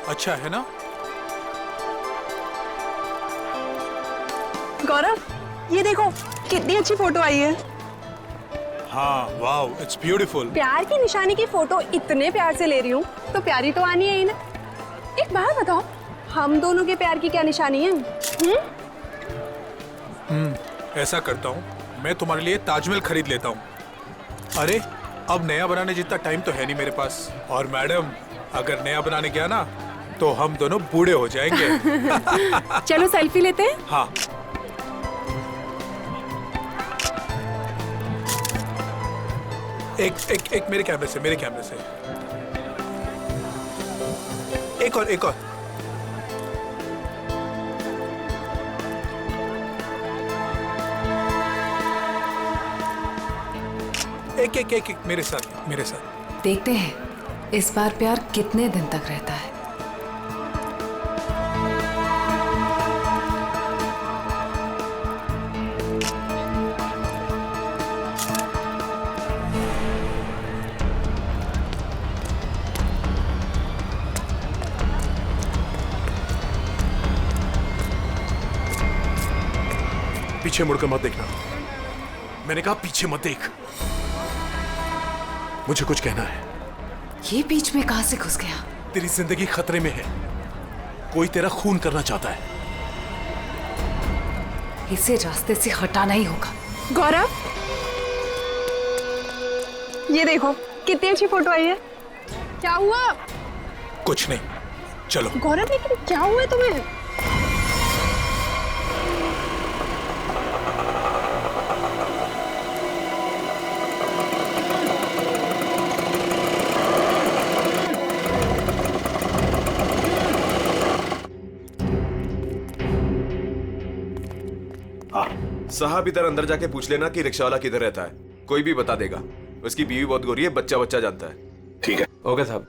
अच्छा है ना? गौरव, ये देखो कितनी अच्छी फोटो आई है। हाँ, वाओ, इट्स ब्यूटीफुल। प्यार की निशानी की फोटो इतने प्यार से ले रही हूँ तो प्यारी तो आनी है ही ना। एक बात बताओ, हम दोनों के प्यार की क्या निशानी है? ऐसा करता हूँ, मैं तुम्हारे लिए ताजमहल खरीद लेता हूँ। अरे, अब नया बनाने जितना टाइम तो है नहीं मेरे पास। और मैडम, अगर नया बनाने गया ना तो हम दोनों बूढ़े हो जाएंगे। चलो सेल्फी लेते हैं। हाँ। एक मेरे कैमरे से, एक और एक मेरे साथ। देखते हैं इस बार प्यार कितने दिन तक रहता है। पीछे मुड़कर मत देखना। मैंने कहा पीछे मत देख। मुझे कुछ कहना है। ये बीच में कहां से घुस गया? तेरी जिंदगी खतरे में है। कोई तेरा खून करना चाहता है। इसे रास्ते से हटाना ही होगा। गौरव, ये देखो कितनी अच्छी फोटो आई है। क्या हुआ? कुछ नहीं, चलो। गौरव, लेकिन क्या हुआ है तुम्हें? साहब, इधर अंदर जाके पूछ लेना कि रिक्शा वाला किधर रहता है। कोई भी बता देगा। उसकी बीवी बहुत गोरी है, बच्चा जानता है। ठीक है। ओके साहब।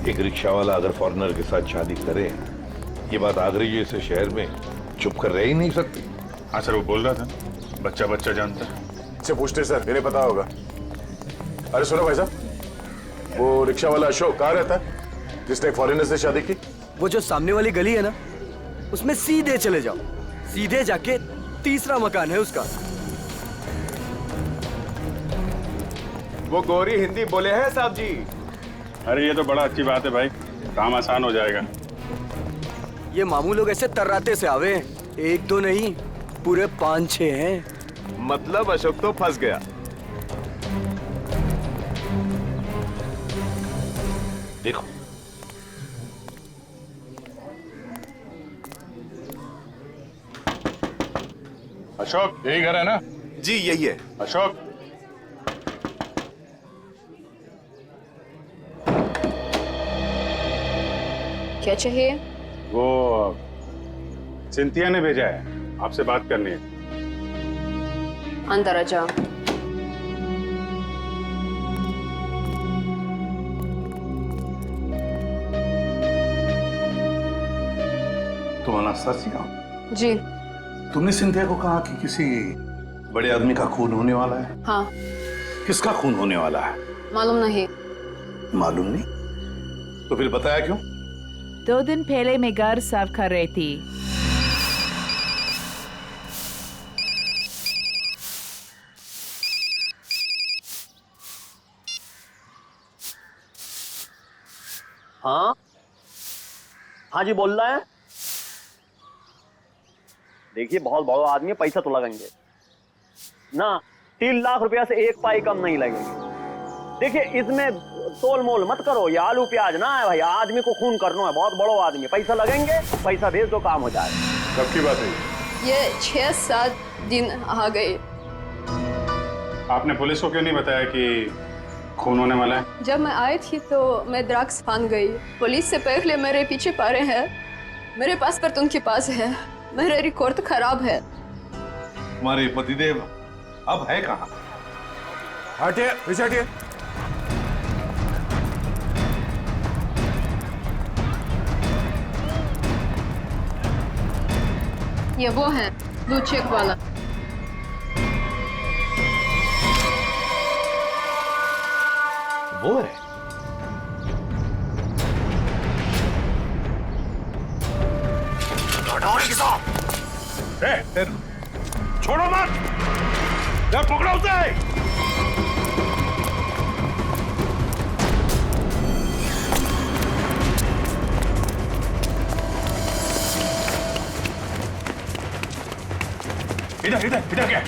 एक रिक्शा वाला अगर फॉरेनर के साथ शादी करे, ये बात आगरे जैसे शहर में चुप कर रह ही नहीं सकती। हाँ सर, वो बोल रहा था बच्चा जानता है। इससे पूछते सर, इन्हें पता होगा। अरे सुनो भाई साहब, वो रिक्शा वाला अशोक कहाँ रहता है जिसने फॉरेनर से शादी की? वो जो सामने वाली गली है ना, उसमें सीधे चले जाओ। सीधे जाके तीसरा मकान है उसका। वो गोरी हिंदी बोले हैं साहब जी। अरे ये तो बड़ा अच्छी बात है भाई, काम आसान हो जाएगा। ये मामू लोग ऐसे तर्राते से आवे हैं। एक दो नहीं, पूरे 5-6 हैं। मतलब अशोक तो फंस गया। देखो, अशोक, यही घर है ना? जी यही है। अशोक, क्या चाहिए? वो सिंथिया ने भेजा है, आपसे बात करनी है। अंदर आ जाओ। तुम अनास्तासिया हो? जी। तुमने सिंथिया को कहा कि किसी बड़े आदमी का खून होने वाला है? हाँ। किसका खून होने वाला है? मालूम नहीं। मालूम नहीं? तो फिर बताया क्यों? 2 दिन पहले मैं घर साफ कर रही थी। हाँ हाँ जी, बोल रहा है। देखिए, बहुत बड़ा आदमी है, पैसा तो लगेंगे ना। 3 लाख रुपया से एक पाई कम नहीं लगेंगे। देखिए, इसमें तोल मोल मत करो। ये आलू प्याज ना है भाई, आदमी को खून करना है। बहुत बड़ा आदमी है, पैसा लगेंगे, पैसा भेज दो, काम हो जाएगा। कब की बात है ये 6-7 दिन आ गए। आपने पुलिस को क्यों नहीं बताया कि खून होने वाला है? जब मैं आई थी तो मैं ड्रग्स फान गई। पुलिस से पहले मेरे पीछे पड़े हैं। मेरे पासपोर्ट उनके पास है। मेरा रिकॉर्ड खराब है। तुम्हारे पतिदेव अब है कहाँ? हटिए, पीछे हटिए। ये वो है ब्लू चेक वाला। वो है। छोड़ो मत, पकड़ो उसे। इधर इधर इधर क्या?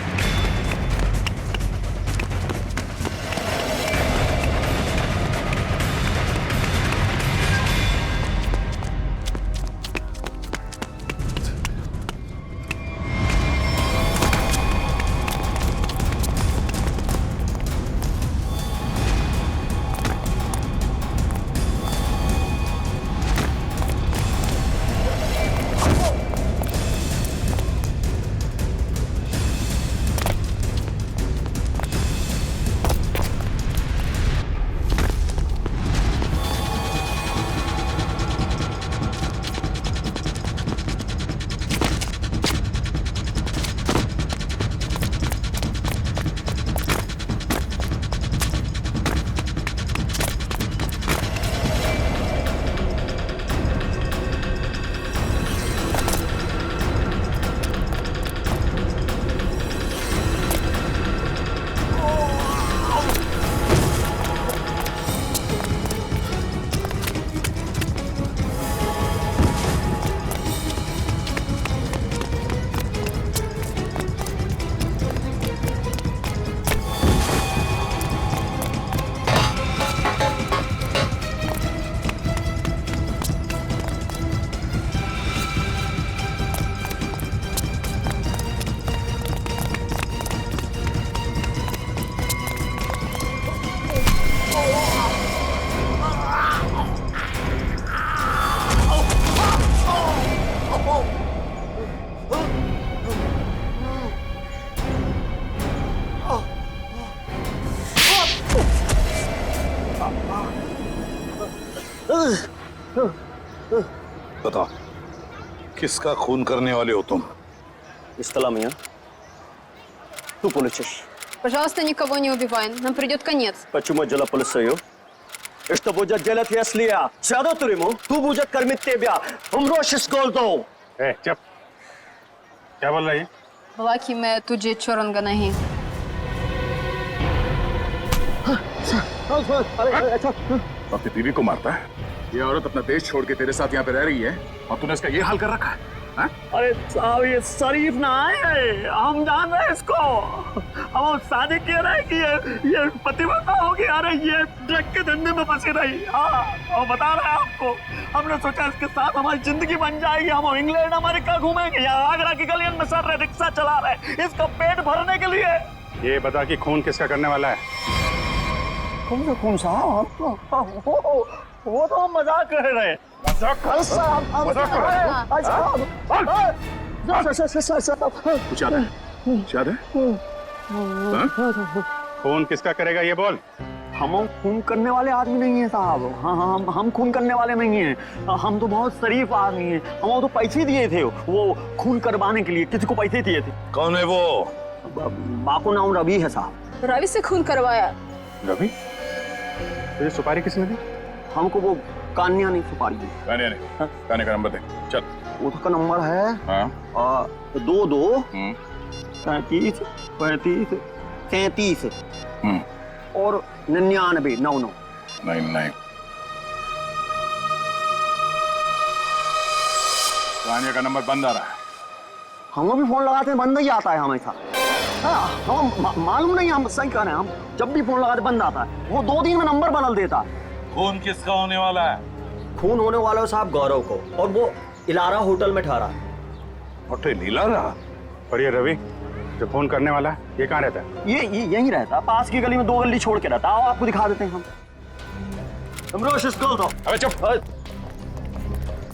बताओ, किसका खून करने वाले हो तुम? Истала меня. Ту полицейш. Пожалуйста, никого не убивай, нам придет конец. Почему дела полицею? И что будет делать, если я сяду в тюрьму? Ту будет кормить тебя. Умрешь с голоду. चुप। क्या बोल रही है? बोला कि मैं तुझे छोड़ूंगा नहीं। अपनी बीवी को मारता है? ये औरत अपना देश छोड़ के तेरे साथ यहाँ पे रह रही है और तूने इसका ये हाल कर रखा है? अरे साहब, ये शरीफ ना है, हम जान रहे हैं इसको। हम शादी किए रहे कि ये पतिव्रता होगी। अरे ये ड्रग के धंधे में फंसी रही। हाँ, और बता रहे हैं आपको, हमने सोचा इसके साथ हमारी जिंदगी बन जाएगी। हम इंग्लैंड अमेरिका घूमेंगे, यहाँ आगरा की गलियों में सर रहे, रिक्शा चला रहे, इसका पेट भरने के लिए। ये बता कि खून किसका करने वाला है? कौन साहब? वो तो हम मजाक कर रहे हैं। मजाक कर कुछ याद है? याद है? खून किसका करेगा ये बोल। हम खून करने वाले आदमी नहीं है साहब। हाँ, हम खून करने वाले नहीं हैं। हम तो बहुत शरीफ आदमी हैं। हम तो पैसे दिए थे वो खून करवाने के लिए। किसी को पैसे दिए थे। कौन है वो? माँ को नाम रवि है साहब। रवि से खून करवाया। रवि? ये सुपारी किसने दी? हमको वो कान्या नहीं सुपारी दी। कान्या का नंबर दे। चल। उसका नंबर है 22 35 35 33 और 99 99 99। कान्या का नंबर बंद आ रहा है। हम भी फोन लगाते हैं, बंद ही आता है हमेशा। हाँ, हम मालूम नहीं, हम सही कह रहे हैं। हम जब भी फोन लगाते बंद आता है। वो 2 दिन में नंबर बदल देता है। खून किसका होने वाला है? खून होने वाला है साहब गौरव को, और वो इलारा होटल में ठहरा है। होटल इलारा? और ये रवि जो खून करने वाला है, ये कहाँ रहता है? ये यहीं रहता, पास की गली में 2 गली छोड़ के रहता। आओ आपको दिखा देते हैं हम। अबे चुप।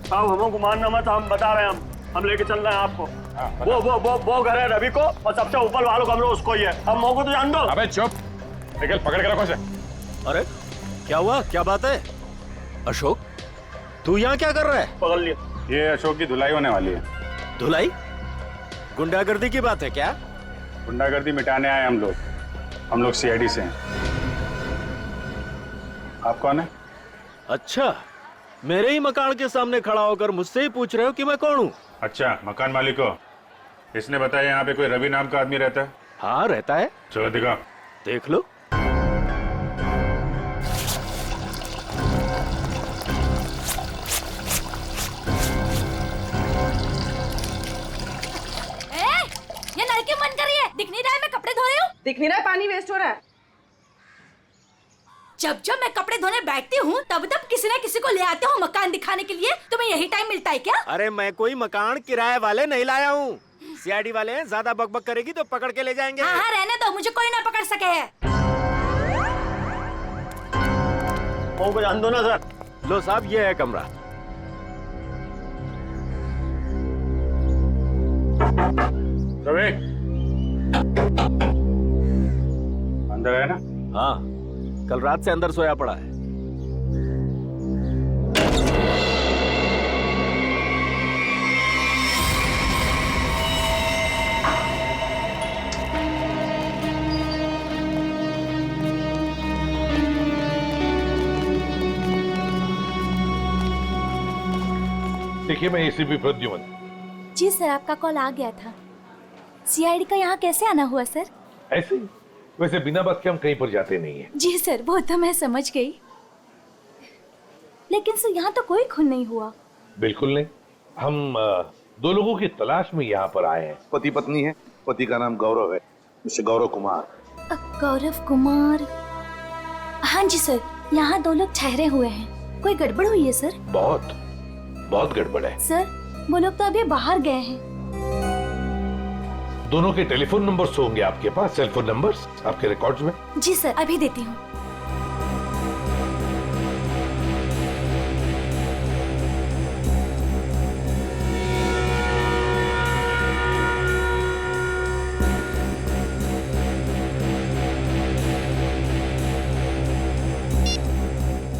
साहब हमको मानना मत, हम बता रहे हैं। हम लेके चल रहे हैं आपको। वो घर है रवि को, और सबसे ऊपर वालों का उसको ही है। हम मौको तो जान दो। अबे चुप, निकल, पकड़ के रखो इसे। अरे क्या हुआ, क्या बात है? अशोक, तू यहाँ क्या कर रहा है? पकड़ लिया। ये अशोक की धुलाई होने वाली है। धुलाई? गुंडागर्दी की बात है क्या? गुंडागर्दी मिटाने आए हम लोग। हम लोग CID से हैं। आप कौन है? अच्छा, मेरे ही मकान के सामने खड़ा होकर मुझसे ही पूछ रहे हो कि मैं कौन हूँ? अच्छा, मकान मालिक हो। इसने बताया यहाँ पे कोई रवि नाम का आदमी रहता है? हाँ, रहता है। चलो दिखाओ। देख लो। ये लड़की मन कर रही है, दिख नहीं रहा है मैं कपड़े धो रही हूँ। दिख नहीं रहा है, पानी वेस्ट हो रहा है। जब जब मैं कपड़े धोने बैठती हूँ तब तब किसी न किसी को ले आते हो मकान दिखाने के लिए। तुम्हें यही टाइम मिलता है क्या? अरे मैं कोई मकान किराए वाले नहीं लाया हूँ। सीआईडी वाले हैं, ज्यादा बकबक करेगी तो पकड़ के ले जाएंगे। हाँ हाँ रहने दो, मुझे कोई ना पकड़ सके है। को जान दो ना सर। लो साहब, ये है कमरा। रवि, अंदर है ना? हाँ, कल रात से अंदर सोया पड़ा है। देखिए, मैं एसीपी प्रद्युमन। जी सर, आपका कॉल आ गया था। सीआईडी का यहाँ कैसे आना हुआ सर? ऐसे ही। वैसे बिना बात के हम कहीं पर जाते नहीं है। जी सर, वो तो मैं समझ गई, लेकिन सर यहाँ तो कोई खून नहीं हुआ। बिल्कुल नहीं। हम दो लोगों की तलाश में यहाँ पर आए हैं। पति पत्नी है। पति का नाम गौरव है, मिस्टर गौरव कुमार। गौरव कुमार? हाँ जी सर, यहाँ दो लोग ठहरे हुए हैं। कोई गड़बड़ हुई है सर? बहुत बहुत गड़बड़ है सर, वो लोग तो अभी बाहर गए हैं। दोनों के टेलीफोन नंबर्स होंगे आपके पास, सेलफोन नंबर्स आपके रिकॉर्ड्स में? जी सर, अभी देती हूँ।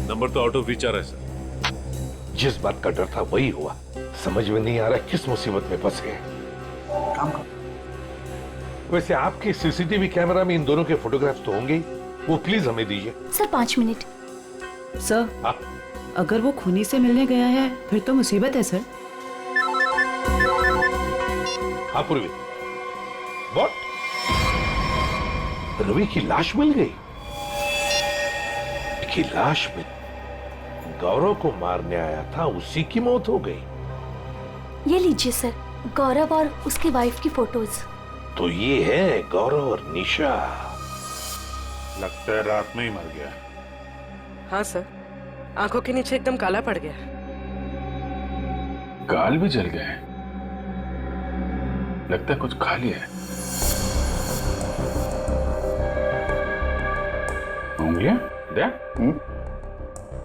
नंबर तो आउट ऑफ रीच आ रहा है सर। जिस बात का डर था वही हुआ। समझ में नहीं आ रहा किस मुसीबत में फंसे हैं। वैसे आपके सीसीटीवी कैमरा में इन दोनों के फोटोग्राफ्स तो होंगे ही, वो प्लीज हमें दीजिए। Sir 5 minute. सर, हाँ? अगर वो खूनी से मिलने गया है फिर तो मुसीबत है सर। हाँ पूर्वी, व्हाट? रवि की लाश मिल गई? की लाश में गौरव को मारने आया था, उसी की मौत हो गई। ये लीजिए सर, गौरव और उसकी वाइफ की फोटोज। तो ये है गौरव और निशा। लगता है रात में ही मर गया। हाँ सर, आंखों के नीचे एकदम काला पड़ गया। गाल भी जल गए। लगता है कुछ खा लिया है। उंगलियां देख,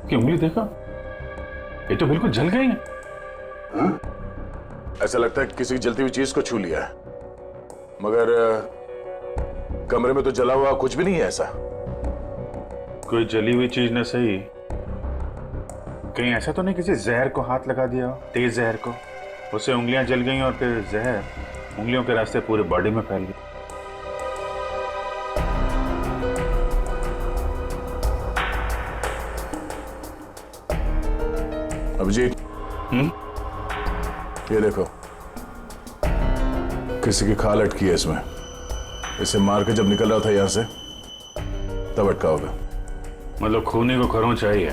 कि उंगली देखो, ये तो बिल्कुल जल गई है। ऐसा लगता है कि किसी जलती हुई चीज को छू लिया है, मगर कमरे में तो जला हुआ कुछ भी नहीं है। ऐसा कोई जली हुई चीज न सही, कहीं ऐसा तो नहीं किसी जहर को हाथ लगा दिया हो, तेज जहर को, उससे उंगलियां जल गई और फिर जहर उंगलियों के रास्ते पूरे बॉडी में फैल गया। अभिजीत, ये देखो, किसी की खाल अटकी है इसमें। इसे मार के जब निकल रहा था यहां से तब अटका होगा। मतलब खूनी को खरोंच चाहिए।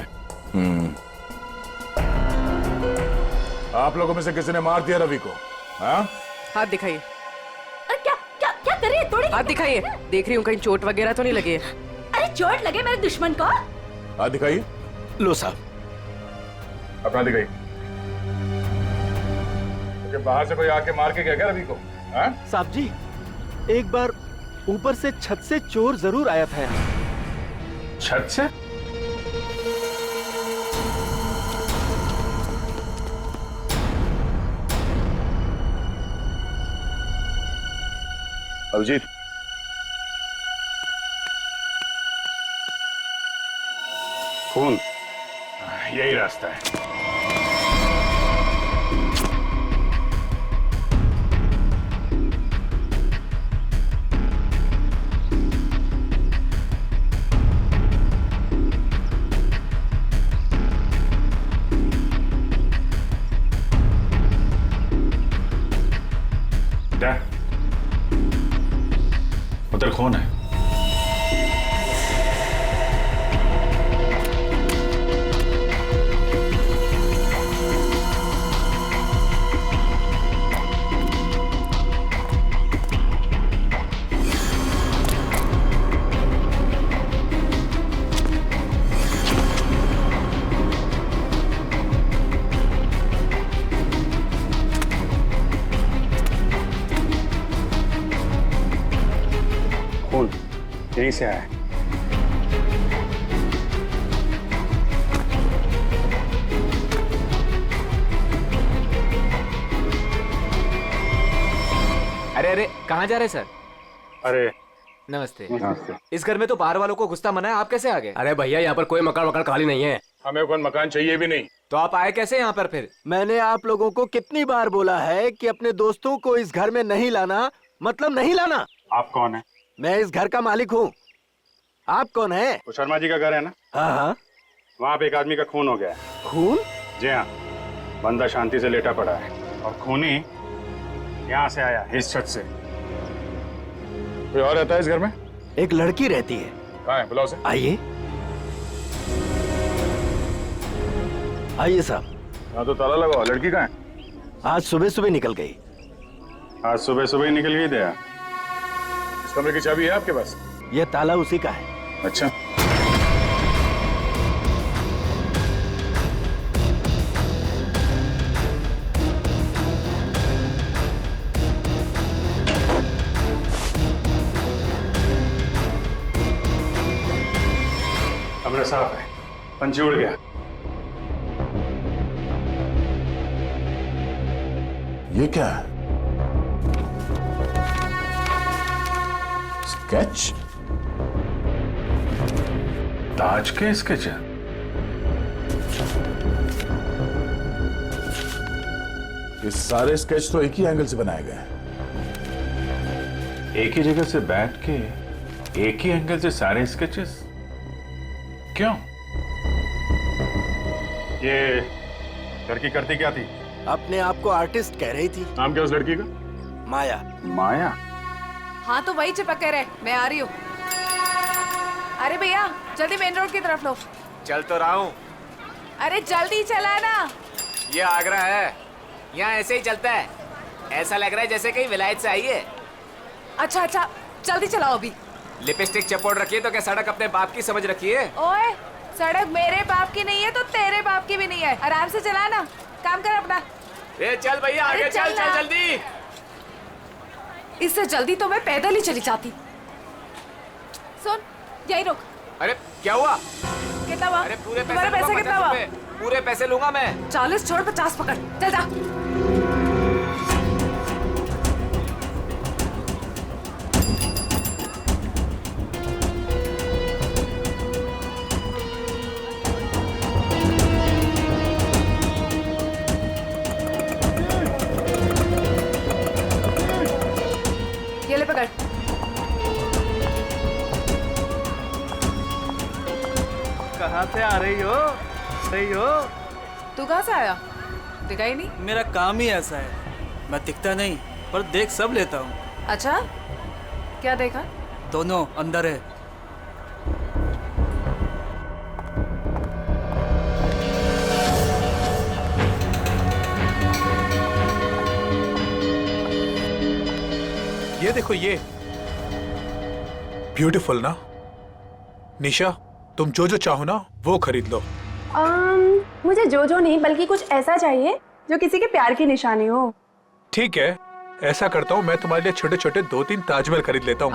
आप लोगों में से किसी ने मार दिया रवि को? हाँ? हाथ दिखाइए। अरे क्या क्या क्या कर रही है? थोड़ी हाथ दिखाइए, देख रही हूँ कहीं चोट वगैरह तो नहीं लगी है। अरे चोट लगे मेरे दुश्मन को? हाथ दिखाइए। लो साहब, अपना दिखाइए। तो बाहर से कोई आके मार के गया क्या रवि को? हाँ? साहब जी, एक बार ऊपर से छत से चोर जरूर आया था यहाँ। छत से? अभिजीत, खून, यही रास्ता है। क्या उधर कौन है? यहीं से आया। अरे अरे कहाँ जा रहे सर? अरे नमस्ते। नमस्ते। इस घर में तो बाहर वालों को घुसता मना है, आप कैसे आ गए? अरे भैया यहाँ पर कोई मकान खाली नहीं है। हमें कोई मकान चाहिए भी नहीं। तो आप आए कैसे यहाँ पर फिर? मैंने आप लोगों को कितनी बार बोला है कि अपने दोस्तों को इस घर में नहीं लाना, मतलब नहीं लाना। आप कौन है? मैं इस घर का मालिक हूँ। आप कौन है? वो शर्मा जी का घर है ना? हाँ हाँ। वहाँ पे एक आदमी का खून हो गया है। खून? जी हाँ, बंदा शांति से लेटा पड़ा है और खूनी यहाँ से आया, इस छत से। कोई और रहता है इस घर में? एक लड़की रहती है। कहाँ है? बुलाओ उसे। आइए आइए साहब। हाँ तो ताला लगाओ। लड़की कहाँ है? आज सुबह सुबह निकल गई। आज सुबह सुबह ही निकल गई दया। इस कमरे की चाबी है आपके पास? ये ताला उसी का है। अच्छा। कमरा साफ है, पंछी उड़ गया। ये क्या है? स्केच? ताज के स्केच है। ये सारे स्केच तो एक ही एंगल से बनाए गए हैं। एक ही जगह से बैठ के एक ही एंगल से सारे स्केचेस क्यों? ये लड़की करती क्या थी? अपने आप को आर्टिस्ट कह रही थी। नाम क्या उस लड़की का? माया। माया? हाँ तो वही चिपके रहे, मैं आ रही हूँ। अरे भैया जल्दी मेन रोड की तरफ लो। चल तो रहा हूँ। अरे जल्दी चला ना। ये आगरा है, यहाँ ऐसे ही चलता है। ऐसा लग रहा है जैसे कहीं विलायत से आई है। अच्छा अच्छा जल्दी चलाओ अभी। लिपस्टिक चपोड़ रखी है तो क्या सड़क अपने बाप की समझ रखी है? ओए सड़क मेरे बाप की नहीं है तो तेरे बाप की भी नहीं है। आराम से चला ना, काम कर अपना। ए चल भैया आगे चल चल जल्दी। इससे जल्दी तो मैं पैदल ही चली जाती। सुन यही रुक। अरे क्या हुआ? कितना हुआ? अरे पूरे तुम्हारे पैसे पैसे कितना हुआ? पूरे पैसे लूंगा मैं। 40 छोड़ 50 पकड़, चल जा। ये ले पकड़। कहाँ से आ रही हो? तू कहाँ से आया? दिखा ही नहीं। मेरा काम ही ऐसा है, मैं दिखता नहीं पर देख सब लेता हूँ। अच्छा क्या देखा? दोनों अंदर है। ये देखो ये ब्यूटीफुल ना। निशा तुम जो जो चाहो ना वो खरीद लो। मुझे जो जो नहीं बल्कि कुछ ऐसा चाहिए जो किसी के प्यार की निशानी हो। ठीक है, ऐसा करता हूँ, मैं तुम्हारे लिए छोटे छोटे 2-3 ताजमहल खरीद लेता हूँ।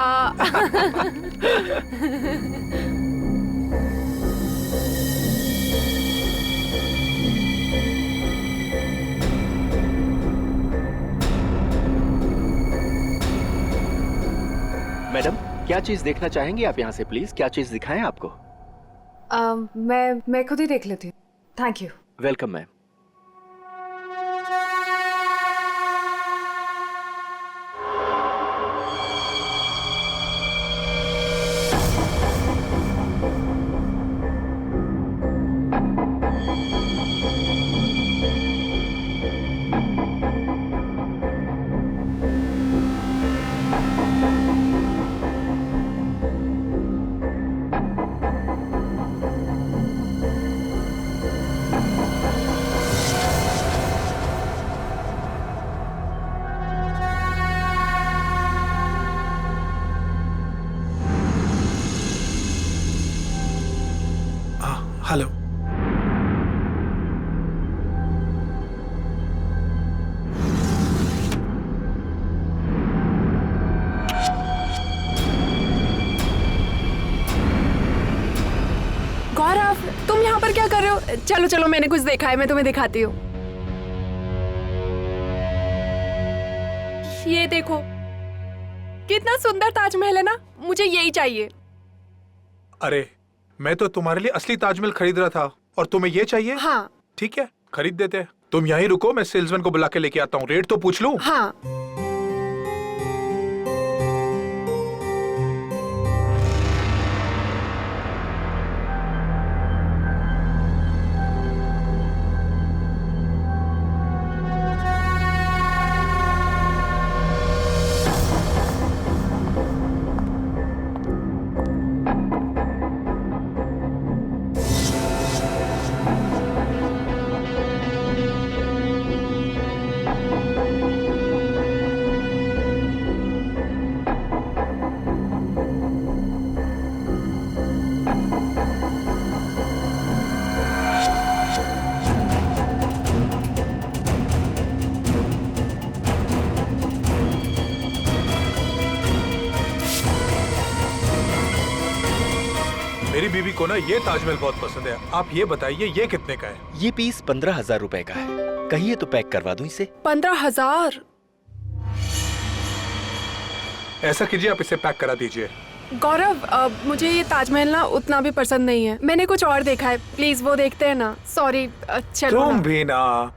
मैडम क्या चीज देखना चाहेंगी आप यहाँ से? प्लीज क्या चीज दिखाएं आपको? मैं खुद ही देख लेती हूँ। Thank you. Welcome ma'am. चलो चलो, मैंने कुछ देखा है, मैं तुम्हें दिखाती हूँ। ये देखो, कितना सुंदर ताजमहल है ना, मुझे यही चाहिए। अरे मैं तो तुम्हारे लिए असली ताजमहल खरीद रहा था और तुम्हें ये चाहिए? हाँ। ठीक है, खरीद देते हैं। तुम यहीं रुको, मैं सेल्समैन को बुला के लेके आता हूँ। रेट तो पूछ लूं? हाँ। मेरी बीवी को ना ये ताजमहल बहुत पसंद है। आप ये बताइए ये कितने का है? ये पीस 15,000 रुपए का है। कहिए तो पैक करवा दूं इसे। 15,000? ऐसा कीजिए, आप इसे पैक करा दीजिए। गौरव, मुझे ये ताजमहल ना उतना भी पसंद नहीं है। मैंने कुछ और देखा है, प्लीज वो देखते हैं ना। सॉरी, चलो तुम ना। भी ना।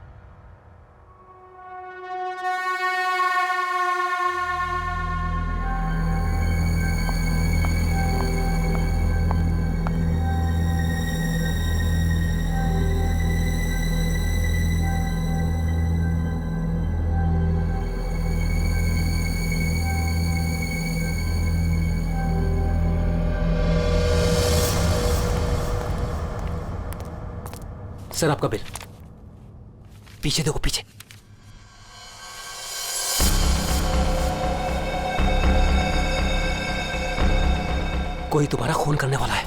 सर आपका बिल। पीछे देखो, पीछे। कोई तुम्हारा खून करने वाला है।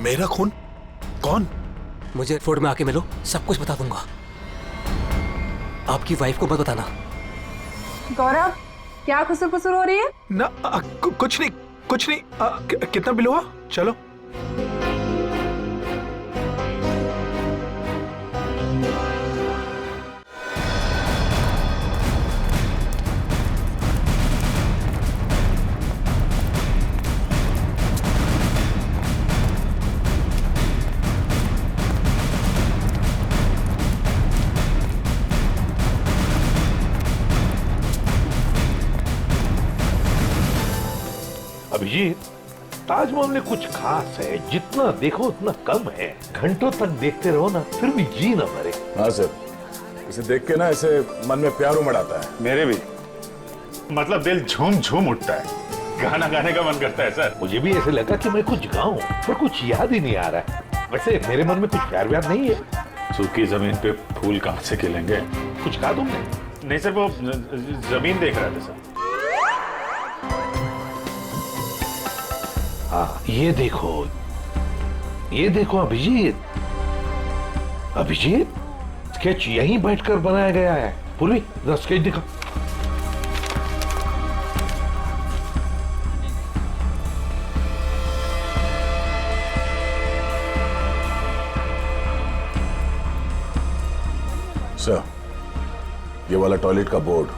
मेरा खून? कौन? मुझे फोर्ट में आके मिलो, सब कुछ बता दूंगा। आपकी वाइफ को मत बताना। गौरव, क्या खुसर फुसर हो रही है? ना कुछ नहीं, कुछ नहीं। कितना बिल हुआ? चलो। अभिजीत, ताजमहल में कुछ खास है, जितना देखो उतना कम है। घंटों तक देखते रहो ना, फिर भी जी ना भरे। हाँ सर, इसे देख के ना ऐसे मन में प्यार उमड़ आता है। मेरे भी, मतलब दिल झूम झूम उठता है। गाना गाने का मन करता है सर। मुझे भी ऐसे लगा कि मैं कुछ गाऊं, पर कुछ याद ही नहीं आ रहा है। वैसे मेरे मन में कुछ प्यार व्यार नहीं है। सूखी जमीन पे फूल कहाँ से खिलेंगे? कुछ कहा तुमने? नहीं सर, वो जमीन देख रहे थे सर। हाँ, ये देखो अभिजीत। अभिजीत, स्केच यहीं बैठकर बनाया गया है। पूर्वी, जरा स्केच दिखा। सर, ये वाला टॉयलेट का बोर्ड,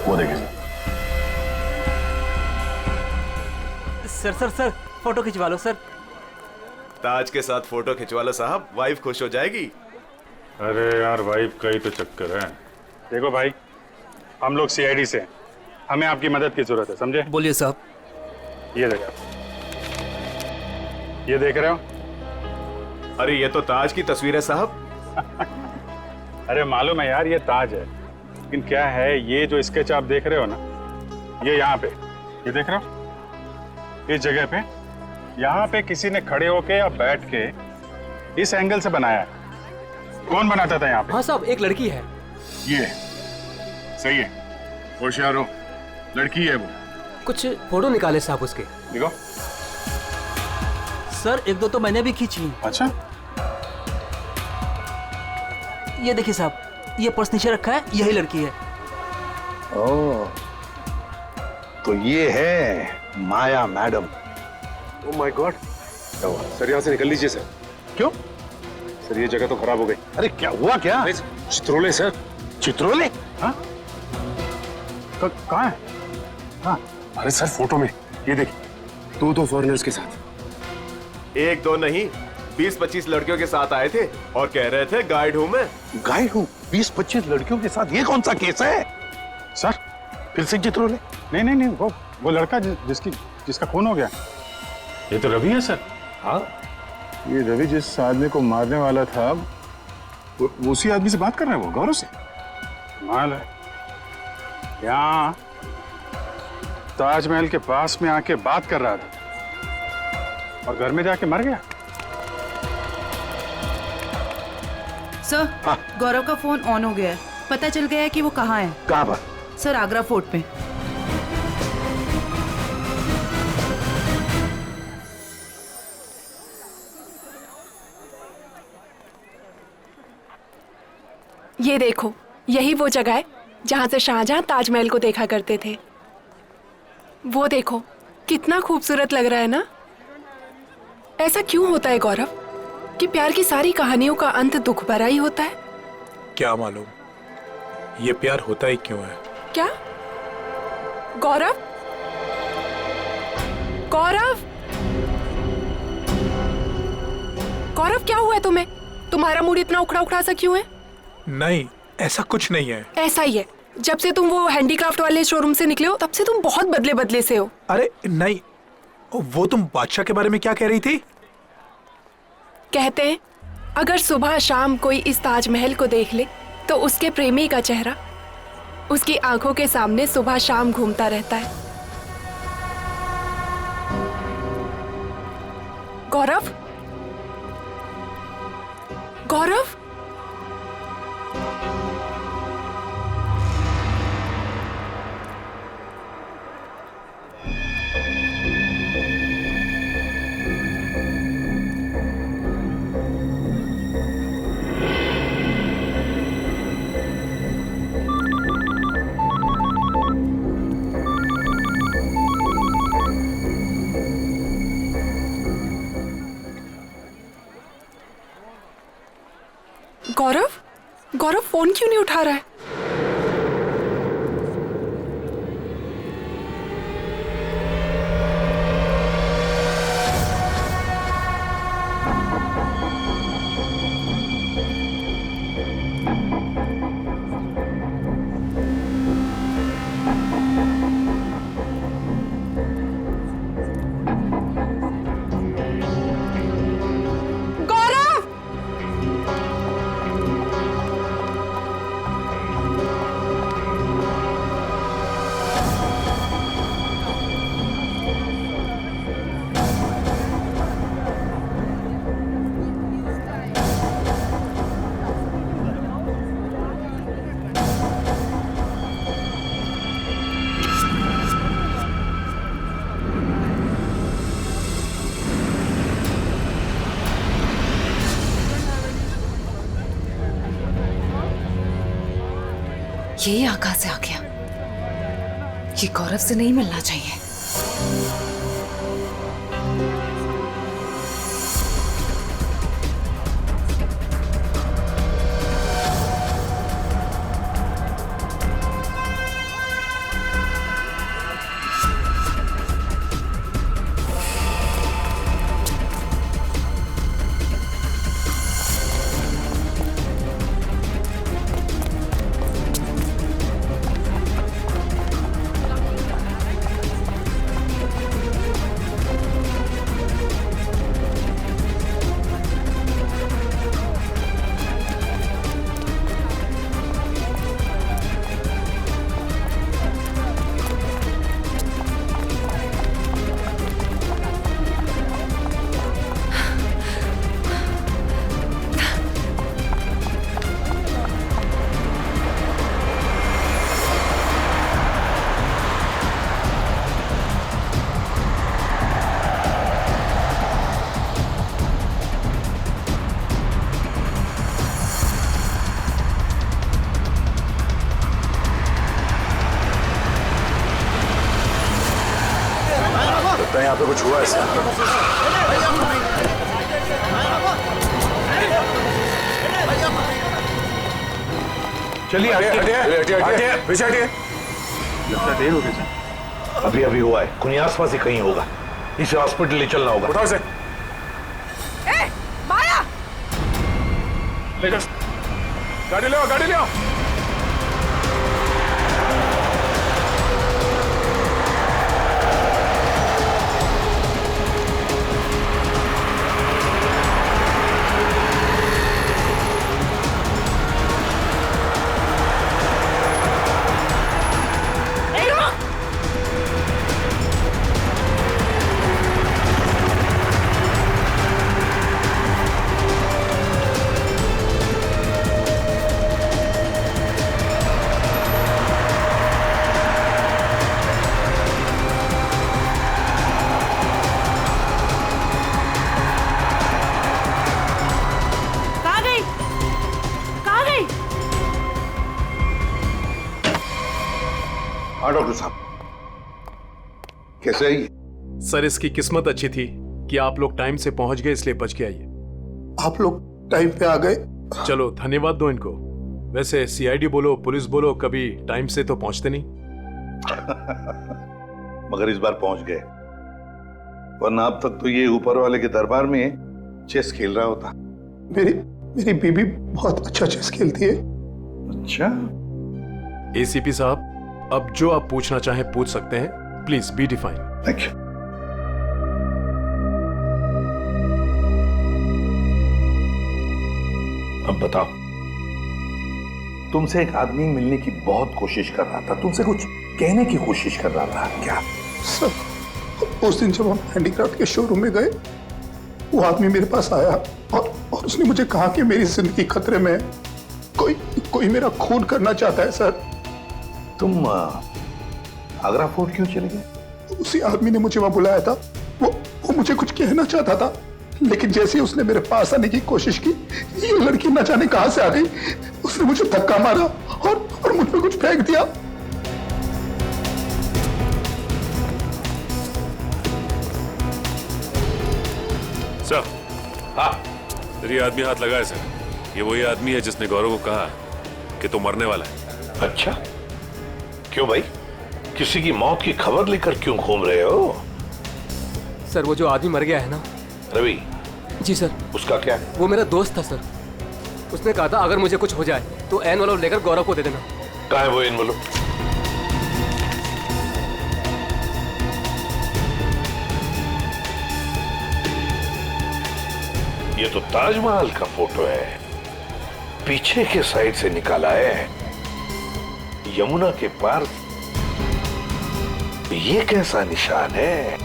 वो देखिए सर। सर फोटो खिंचवा लो सर। ताज के साथ फोटो खिंचवा लो साहब, वाइफ खुश हो जाएगी। अरे यार, वाइफ का ही तो चक्कर है। देखो भाई, हम लोग सीआईडी से हैं, हमें आपकी मदद की जरूरत है, समझे? बोलिए साहब। ये देखो, ये देख रहे हो? अरे ये तो ताज की तस्वीर है साहब। अरे मालूम है यार, ये ताज है, लेकिन क्या है, ये जो स्केच आप देख रहे हो ना, ये यहाँ पे, ये देख रहे हो, इस जगह पे, यहाँ पे किसी ने खड़े होके या बैठ के इस एंगल से बनाया है। कौन बनाता था यहाँ पे? हाँ साहब, एक लड़की है। ये सही है, होशियार हो, लड़की है वो। कुछ फोटो निकाले साहब उसके। देखो सर, एक दो तो मैंने भी खींची। अच्छा, ये देखिए साहब, ये पर्स नीचे रखा है, यही लड़की है। ओह, तो ये है Maya madam. Oh my god, sir यहाँ से निकल लीजिए सर। क्यों? सर ये जगह तो खराब हो गई। अरे क्या हुआ क्या? चित्रोले सर। चित्रोले? हाँ? कहाँ है? हाँ? अरे सर फोटो में ये देखिए, दो फॉरेनर्स के साथ। एक दो नहीं, 20-25 लड़कियों के साथ आए थे और कह रहे थे गाइड हूं मैं। गाइड हूँ? 20-25 लड़कियों के साथ? ये कौन सा केस है? सर फिर से चित्रोले? नहीं, वो लड़का जिसका खून हो गया। ये तो रवि है सर। हाँ, ये रवि जिस आदमी को मारने वाला था, वो उसी आदमी से बात कर रहा है, वो गौरव से। माल है यहाँ ताजमहल के पास में आके बात कर रहा था और घर में जाके मर गया। सर, गौरव का फोन ऑन हो गया है। पता चल गया है कि वो कहाँ है। कहाँ पर? सर, आगरा फोर्ट पे। ये देखो, यही वो जगह है जहाँ से शाहजहां ताजमहल को देखा करते थे। वो देखो, कितना खूबसूरत लग रहा है ना? ऐसा क्यों होता है गौरव कि प्यार की सारी कहानियों का अंत दुख भरा ही होता है? क्या मालूम ये प्यार होता ही क्यों है। क्या? गौरव? गौरव? गौरव, क्या हुआ है तुम्हें? तुम्हारा मूड इतना उखड़ा उखड़ा सा क्यों है? नहीं, ऐसा कुछ नहीं है। ऐसा ही है। जब से तुम वो हैंडीक्राफ्ट वाले शोरूम से निकले हो, तब से तुम बहुत बदले बदले से हो। अरे नहीं, वो तुम बादशाह के बारे में क्या कह रही थी? कहते हैं अगर सुबह शाम कोई इस ताजमहल को देख ले तो उसके प्रेमी का चेहरा उसकी आंखों के सामने सुबह शाम घूमता रहता है। गौरव? गौरव? गौरव? गौरव फोन क्यों नहीं उठा रहा है? ये यहाँ कहाँ से आ गया? ये गौरव से नहीं मिलना चाहिए। यहाँ पे कुछ हुआ है? चलिए हटिए पीछे हटिए। लगता देर हो गई सर। अभी अभी हुआ है, कुछ आसपास ही कहीं होगा, इसे हॉस्पिटल ले चलना होगा। उठाओ इसे। ए, माया! ले जा, गाड़ी ले आओ, गाड़ी ले आओ। हाँ डॉक्टर साहब, कैसे है? सर इसकी किस्मत अच्छी थी कि आप लोग टाइम से पहुंच गए, इसलिए बच के आइए। आप लोग टाइम पे आ गए। चलो धन्यवाद दो इनको। वैसे सीआईडी बोलो पुलिस बोलो, कभी टाइम से तो पहुंचते नहीं। मगर इस बार पहुंच गए, वरना अब तक तो ये ऊपर वाले के दरबार में चेस खेल रहा होता। मेरी बीबी बहुत अच्छा चेस खेलती है। अच्छा। एसीपी साहब, अब जो आप पूछना चाहें पूछ सकते हैं, please be define. Thank you. अब बताओ, तुमसे एक आदमी मिलने की बहुत कोशिश कर रहा था, तुमसे कुछ कहने की कोशिश कर रहा था, क्या? सर, उस दिन जब हम हैंडीक्राफ्ट के शोरूम में गए, वो आदमी मेरे पास आया और उसने मुझे कहा कि मेरी जिंदगी खतरे में है, कोई मेरा खून करना चाहता है। सर, तुम आगरा फोर्ट क्यों चले गए? उसी आदमी ने मुझे वहां बुलाया था। वो मुझे कुछ कहना चाहता था, लेकिन जैसे ही उसने मेरे पास आने की कोशिश की, ये लड़की न जाने कहां से आ गई। उसने मुझे धक्का मारा और मुझ पे कुछ फेंक दिया। सर, हाँ, ये आदमी हाथ लगाए सर। ये वही आदमी है जिसने गौरव को कहा कि तू मरने वाला है। अच्छा, क्यों भाई? किसी की मौत की खबर लेकर क्यों घूम रहे हो? सर, वो जो आदमी मर गया है ना, रवि। जी सर। उसका क्या? वो मेरा दोस्त था सर। उसने कहा था अगर मुझे कुछ हो जाए तो एनवलप लेकर गौरव को दे देना। कहाँ है वो एनवलप? ये तो ताजमहल का फोटो है, पीछे के साइड से निकाला है, यमुना के पार। ये कैसा निशान है?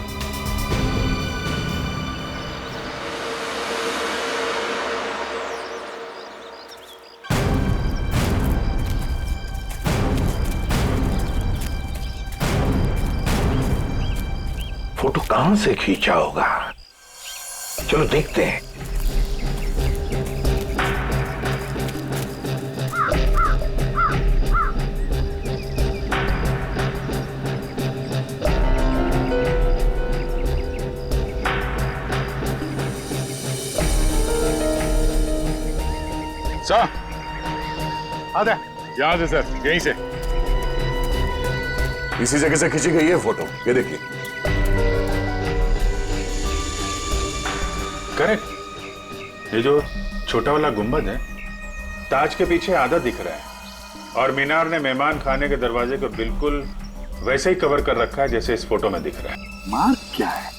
फोटो कहां से खींचा होगा? चलो देखते हैं। सर, आधा यहां से सर, यहीं से। इसी जगह से खींची गई है फोटो, ये देखिए। करेक्ट। ये जो छोटा वाला गुंबद है, ताज के पीछे आधा दिख रहा है, और मीनार ने मेहमान खाने के दरवाजे को बिल्कुल वैसे ही कवर कर रखा है जैसे इस फोटो में दिख रहा है। मार्क क्या है?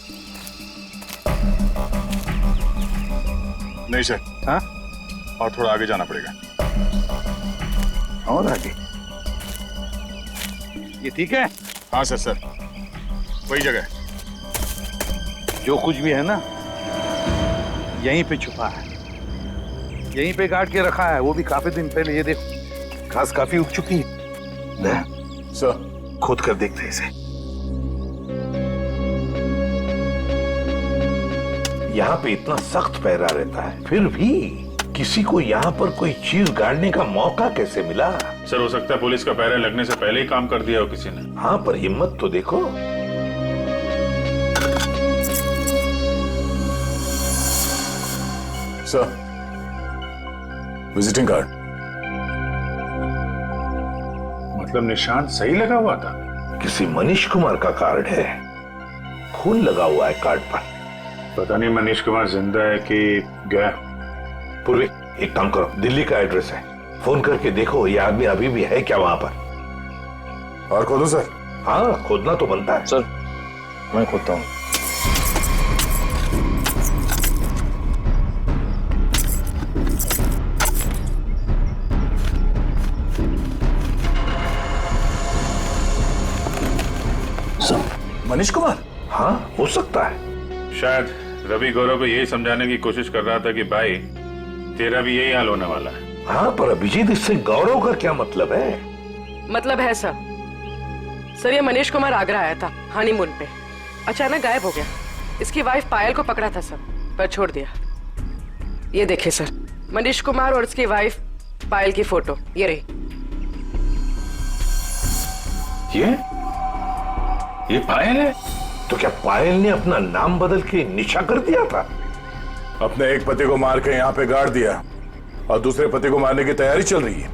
नहीं सर, हाँ, और थोड़ा आगे जाना पड़ेगा। और आगे? ये ठीक है? हाँ सर, वही जगह है। जो कुछ भी है ना, यहीं पे छुपा है, यहीं पे गाड़ के रखा है, वो भी काफी दिन पहले। ये देखो, घास काफी उग चुकी है। सर, खोद कर देखते हैं इसे। यहाँ पे इतना सख्त पहरा रहता है, फिर भी किसी को यहाँ पर कोई चीज गाड़ने का मौका कैसे मिला? सर, हो सकता है पुलिस का पहरा लगने से पहले ही काम कर दिया हो किसी ने। हाँ, पर हिम्मत तो देखो। Sir, visiting card. मतलब निशान सही लगा हुआ था? किसी मनीष कुमार का कार्ड है, खून लगा हुआ है कार्ड पर। पता नहीं मनीष कुमार जिंदा है कि गया। पूर्वी, एक काम करो, दिल्ली का एड्रेस है, फोन करके देखो ये आदमी अभी भी है क्या वहां पर। और खोदो सर? हाँ, खोदना तो बनता है। सर मैं खोदता हूँ। मनीष कुमार? हाँ, हो सकता है। शायद रवि गौरव को यही समझाने की कोशिश कर रहा था कि भाई तेरा भी यही हाल होने वाला है। हाँ, पर अभिजीत इससे गौरव का क्या मतलब है? मतलब है सर, ये मनीष कुमार आगरा आया था हनीमून पे, अचानक गायब हो गया। इसकी वाइफ पायल को पकड़ा था सर, पर छोड़ दिया। ये देखिए सर, मनीष कुमार और उसकी वाइफ पायल की फोटो ये रही। ये पायल है? तो क्या पायल ने अपना नाम बदल के निशा कर दिया था? अपने एक पति को मार के यहाँ पे गाड़ दिया और दूसरे पति को मारने की तैयारी चल रही है।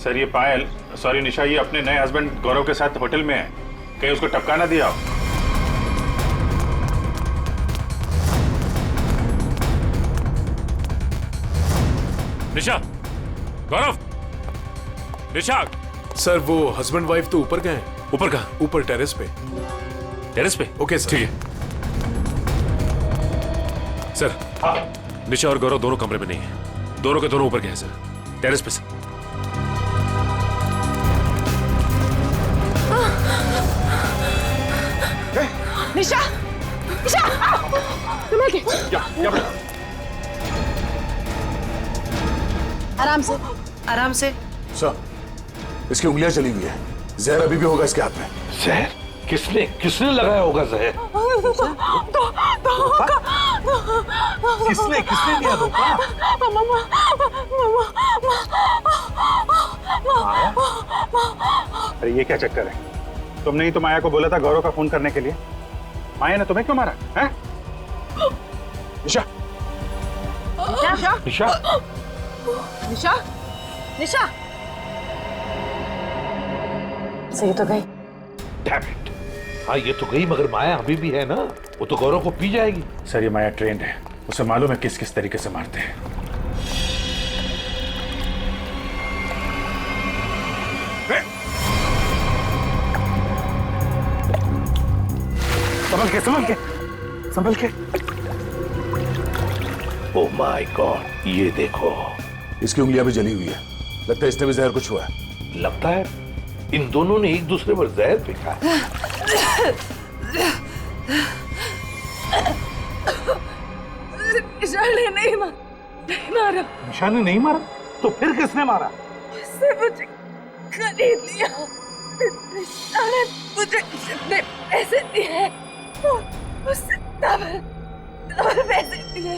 सर ये पायल, सॉरी निशा, ये अपने नए हस्बैंड गौरव के साथ होटल में है, कहीं उसको टपका ना दिया हो। निशा, गौरव, निशा। सर वो हस्बैंड वाइफ तो ऊपर गए हैं। ऊपर कहाँ? ऊपर टेरेस पे। टेरेस पे? Okay sir. ठीक है सर। निशा और गौरव दोनों कमरे में नहीं है, दोनों के दोनों ऊपर गए हैं सर, टेरेस पे सर। निशा, निशा, संभल के। आराम से, आराम से। सर, इसकी उंगलियां चली हुई है, जहर अभी भी होगा इसके हाथ में। जहर? किसने लगाया होगा जहर? किसने दिया धोखा? अरे ये क्या चक्कर है? तुमने ही तो माया को बोला था गौरव का फोन करने के लिए। माया ने तुम्हें क्यों मारा है? निशा, निशा, निशा, निशा, निशा। सही तो गई। Damn it! हाँ ये तो गई, मगर माया अभी भी है ना, वो तो गौरव को पी जाएगी। सर ये माया ट्रेंड है, उसे मालूम है किस किस तरीके से मारते हैं। संभल के। ओह माय गॉड, ये देखो, इसकी उंगलियां भी जली हुई है, लगता है इसने भी जहर कुछ हुआ है। लगता है इन दोनों ने एक दूसरे पर जहर फेंका है। निशा ने नहीं मारा। निशा ने नहीं मारा? तो फिर किसने मारा? उसने मुझे खरीद लिया। निशा ने मुझे जितने पैसे दिए उससे डबल पैसे दिए।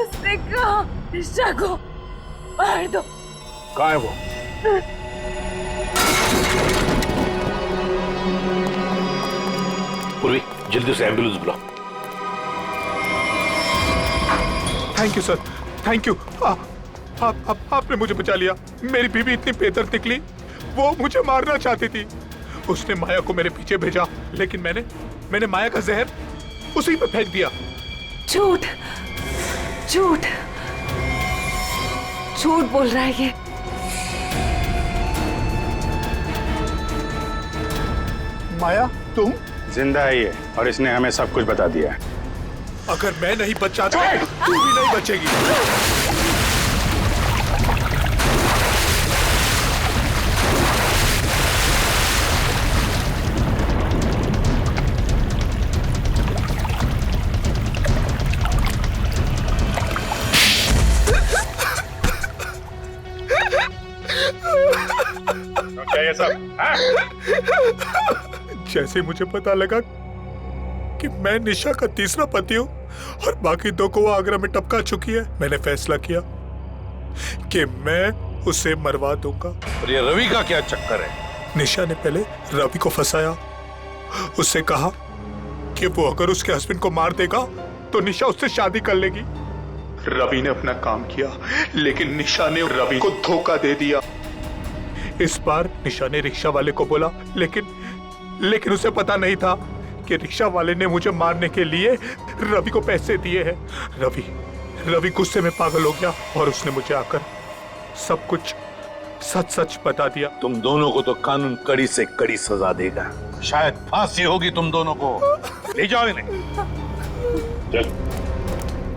उसने कहा निशा को मार दो। कहाँ है वो? पूर्वी, जल्दी से एम्बुलेंस बुलाओ। Thank you sir, thank you. आपने मुझे बचा लिया। मेरी बीवी इतनी बेदर्द निकली, वो मुझे मारना चाहती थी। उसने माया को मेरे पीछे भेजा, लेकिन मैंने माया का जहर उसी पे फेंक दिया। झूठ झूठ झूठ बोल रहा है ये। माया तुम? जिंदा है ये, और इसने हमें सब कुछ बता दिया है। अगर मैं नहीं बचा तो तू भी नहीं बचेगी। क्या ये सब? जैसे मुझे पता लगा कि मैं निशा का तीसरा पति हूँ और बाकी दो को वो आगरा में टपका चुकी है, मैंने फैसला किया कि मैं उसे मरवा दूंगा। और ये रवि का क्या चक्कर है? निशा ने पहले रवि को फंसाया, उससे कहा कि वो अगर उसके हस्बैंड को मार देगा तो निशा उससे शादी कर लेगी। रवि ने अपना काम किया, लेकिन निशा ने रवि को धोखा दे दिया। इस बार निशा ने रिक्शा वाले को बोला, लेकिन उसे पता नहीं था कि रिक्शा वाले ने मुझे मारने के लिए रवि को पैसे दिए हैं। रवि गुस्से में पागल हो गया और उसने मुझे आकर सब कुछ सच बता दिया। तुम दोनों को तो कानून कड़ी से कड़ी सजा देगा, शायद फांसी होगी तुम दोनों को। ले जाओ इन्हें। चल।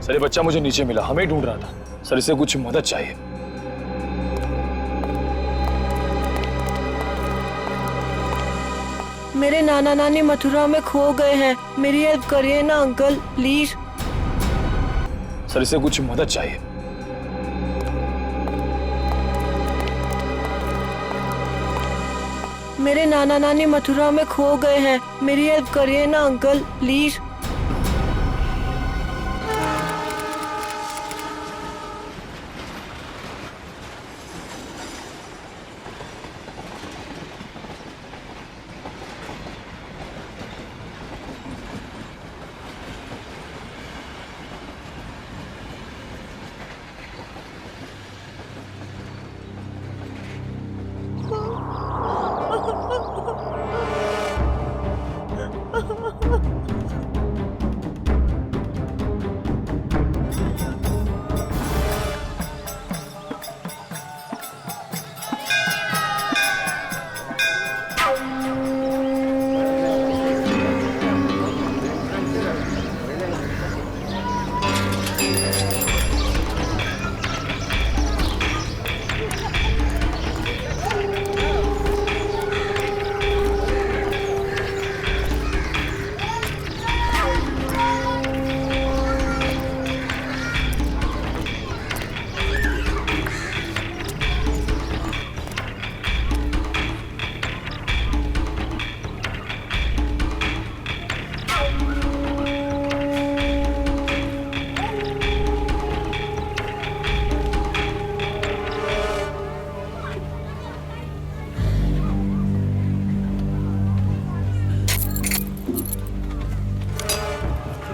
सर ये बच्चा मुझे नीचे मिला, हमें ढूंढ रहा था सर, इसे कुछ मदद चाहिए। मेरे नाना नानी मथुरा में खो गए हैं, मेरी हेल्प करिए ना अंकल प्लीज। सर इसे कुछ मदद चाहिए। मेरे नाना नानी मथुरा में खो गए हैं, मेरी हेल्प करिए ना अंकल प्लीज।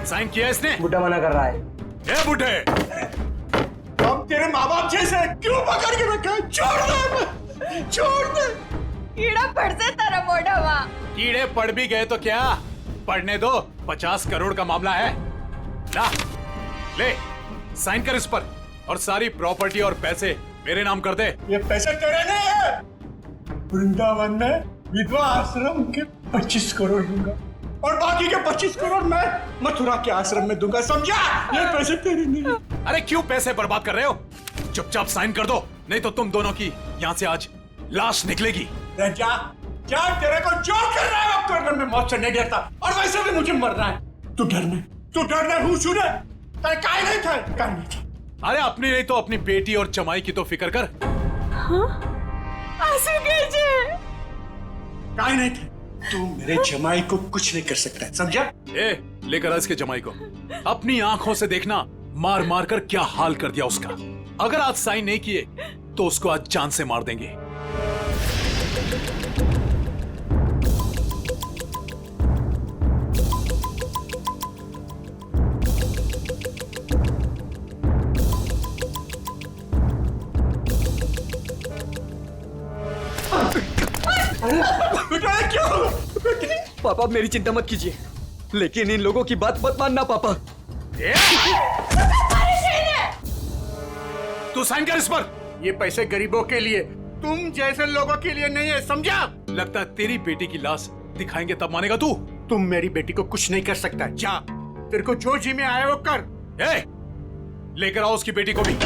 साइन किया इसने? बुड्ढा मना कर रहा है। ए बुड्ढे, हम तेरे माँ बाप जैसे क्यों पकड़ के रखा है? छोड़ दे। कीड़ा पड़ से तेरा मोटा माँ। कीड़े पड़ भी गए तो क्या, पढ़ने दो। 50 करोड़ का मामला है। ला, ले साइन कर इस पर और सारी प्रॉपर्टी और पैसे मेरे नाम कर दे। ये पैसे तेरे नहीं है। वृंदावन में विधवा आश्रम के 25 करोड़ दूंगा और बाकी के 25 करोड़ मैं मथुरा के आश्रम में दूंगा, समझा? ये पैसे तेरे नहीं। अरे क्यों पैसे बर्बाद कर रहे हो? चुपचाप साइन कर दो, नहीं तो तुम दोनों की यहाँ से आज लाश निकलेगी। जा तेरे को जो कर रहा है वो करने में मौत से नहीं डरता, और वैसे भी मुझे मरना है। तू डरना हूँ सुने, काय नहीं था। अरे अपनी नहीं तो अपनी बेटी और जमाई की तो फिक्र कर। काय नहीं था। तू मेरे जमाई को कुछ नहीं कर सकता, समझा? ए, लेकर आ इसके जमाई को। अपनी आंखों से देखना मार मार कर क्या हाल कर दिया उसका। अगर आज साइन नहीं किए तो उसको आज जान से मार देंगे। पापा मेरी चिंता मत कीजिए, लेकिन इन लोगों की बात मत मानना पापा। तू साइन कर इस पर। ये पैसे गरीबों के लिए, तुम जैसे लोगों के लिए नहीं है, समझा? लगता है तेरी बेटी की लाश दिखाएंगे तब मानेगा तू। तुम मेरी बेटी को कुछ नहीं कर सकता। जा, तेरे को जो जी में आया वो कर। लेकर आओ उसकी बेटी को भी।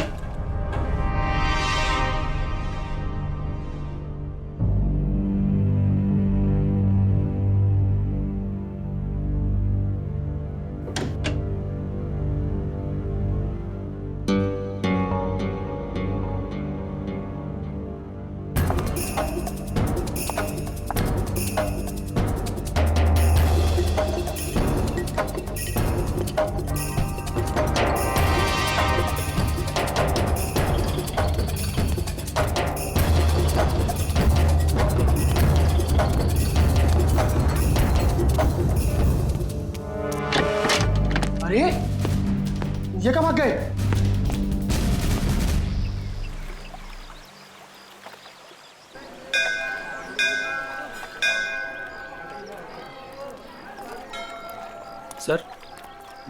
सर,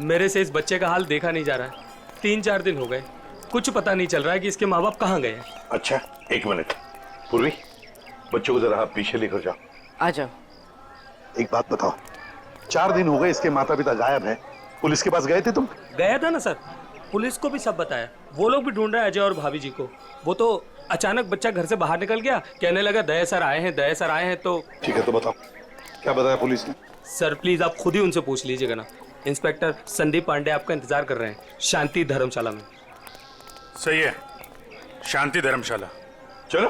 मेरे से इस बच्चे का हाल देखा नहीं जा रहा है। 3-4 दिन हो गए, कुछ पता नहीं चल रहा है कि इसके माँ बाप कहाँ गए हैं। अच्छा, एक मिनट। पूर्वी, बच्चों को जरा आप पीछे लेकर जाओ। आ जाओ। एक बात बताओ, 4 दिन हो गए इसके माता पिता गायब हैं। पुलिस के पास गए थे तुम? गया था ना सर, पुलिस को भी सब बताया। वो लोग भी ढूंढ रहे हैं अजय और भाभी जी को। वो तो अचानक बच्चा घर से बाहर निकल गया, कहने लगा दया सर आए हैं, दया सर आए हैं। तो ठीक है, तो बताओ क्या बताया पुलिस ने? सर प्लीज आप खुद ही उनसे पूछ लीजिएगा ना। इंस्पेक्टर संदीप पांडे आपका इंतजार कर रहे हैं शांति धर्मशाला में। सही है, शांति धर्मशाला। चलो।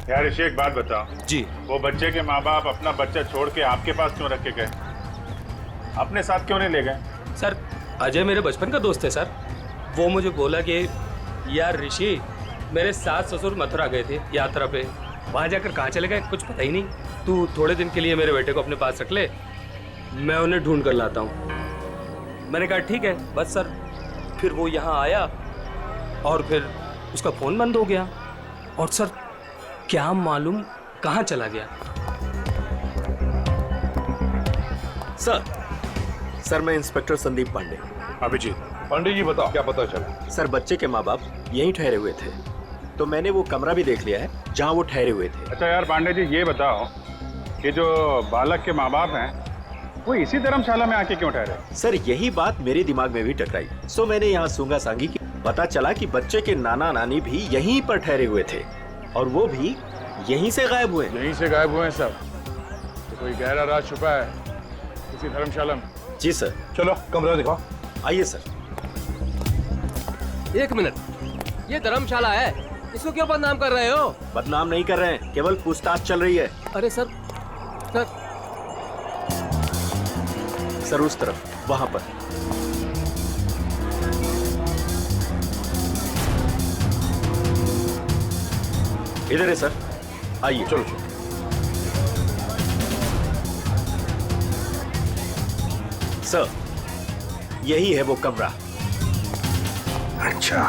यार ऋषि, एक बात बताओ जी। वो बच्चे के माँ बाप अपना बच्चा छोड़ के आपके पास क्यों रख के गए? अपने साथ क्यों नहीं ले गए? सर अजय मेरे बचपन का दोस्त है सर। वो मुझे बोला कि यार ऋषि, मेरे सास ससुर मथुरा गए थे यात्रा पे, वहाँ जाकर कहाँ चले गए कुछ पता ही नहीं। तू थोड़े दिन के लिए मेरे बेटे को अपने पास रख ले, मैं उन्हें ढूंढ कर लाता हूँ। मैंने कहा ठीक है बस सर। फिर वो यहाँ आया और फिर उसका फ़ोन बंद हो गया और सर क्या मालूम कहाँ चला गया। सर मैं इंस्पेक्टर संदीप पांडे। अभिजीत। पांडे जी बताओ क्या पता चला? सर बच्चे के माँ बाप यहीं ठहरे हुए थे, तो मैंने वो कमरा भी देख लिया है जहाँ वो ठहरे हुए थे। अच्छा यार पांडे जी, ये बताओ कि जो बालक के माँ बाप हैं वो इसी धर्मशाला में आके क्यों ठहरे? सर यही बात मेरे दिमाग में भी टकराई, सो मैंने यहाँ सूंगा सांगी की। पता चला कि बच्चे के नाना नानी भी यहीं पर ठहरे हुए थे और वो भी यहीं से गायब हुए। यहीं से गायब हुए हैं सब? तो कोई गहरा राज छुपा है इसी धर्मशाला में। जी सर। चलो कमरा दिखाओ। आइए सर। 1 मिनट, ये धर्मशाला है, इसको क्यों बदनाम कर रहे हो? बदनाम नहीं कर रहे हैं, केवल पूछताछ चल रही है। अरे सर सर उस तरफ, वहां पर। इधर है सर, आइए। चलो। सर यही है वो कमरा। अच्छा,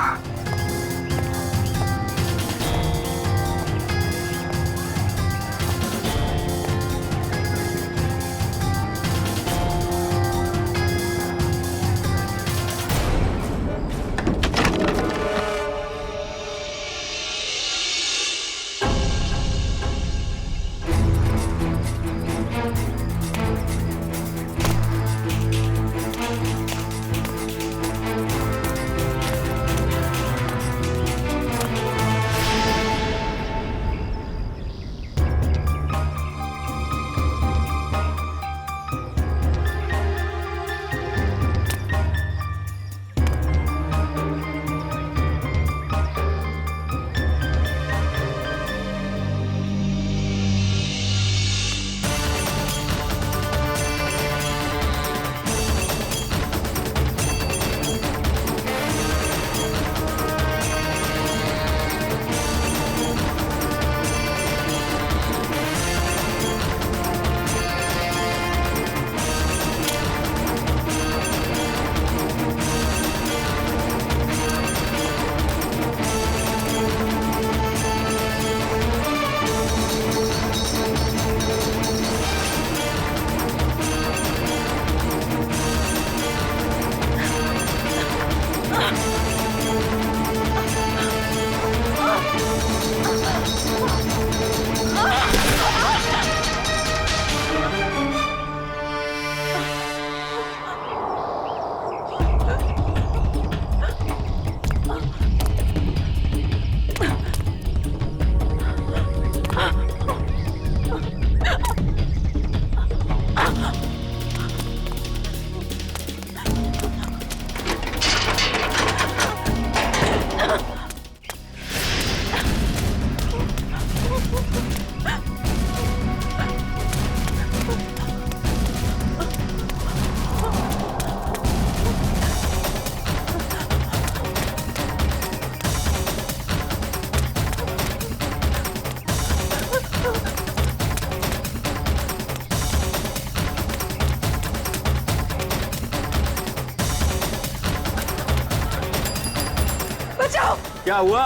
क्या हुआ?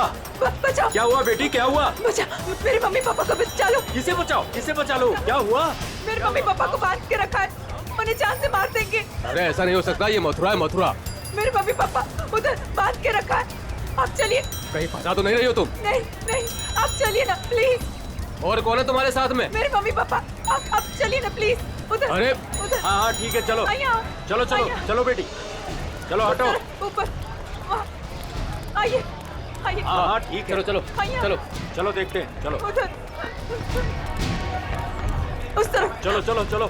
बचाओ। क्या हुआ बेटी, क्या हुआ? बचा, मेरे मम्मी पापा को बचा लो। किसे बचाओ, किसे बचा लो? क्या हुआ? मेरे मम्मी पापा को बांध के रखा है, उन्हें जान से मार देंगे। अरे ऐसा नहीं हो सकता, ये मथुरा है मथुरा। मेरे मम्मी पापा उधर बांध के रखा है, आप चलिए। कहीं फंसा तो नहीं रही हो तुम? नहीं नहीं, आप चलिए ना प्लीज। और कौन है तुम्हारे साथ में? मेरे मम्मी पापा, आप चलिए ना प्लीज। उधर अरे उधर। हाँ हाँ ठीक है, चलो चलो चलो चलो बेटी, चलो हटो। ऊपर आइए आइए। हाँ हाँ ठीक है, चलो चलो चलो चलो देखते हैं, चलो उधर उस तरफ। चलो चलो चलो।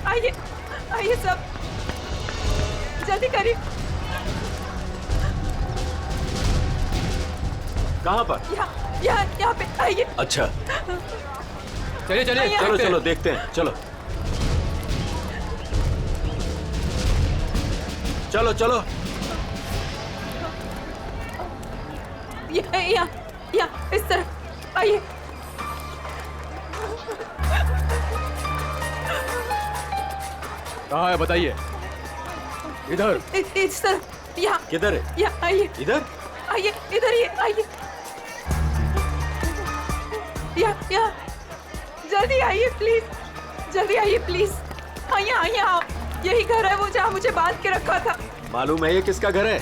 आइए आइए सब, जल्दी करिए। कहाँ पर? यहाँ पे आइए। अच्छा चलिए चलिए, चलो चलो देखते हैं, चलो चलो चलो। यहाँ इस तरफ आइए। कहाँ है बताइए? इधर। इस तरफ। यहाँ। किधर है? यहाँ आइए। इधर आइए, इधर ही आइए। यहाँ जल्दी आइए प्लीज, जल्दी आइए प्लीज। आइए आओ, यही घर है वो जहाँ मुझे बांध के रखा था। मालूम है ये किसका घर है?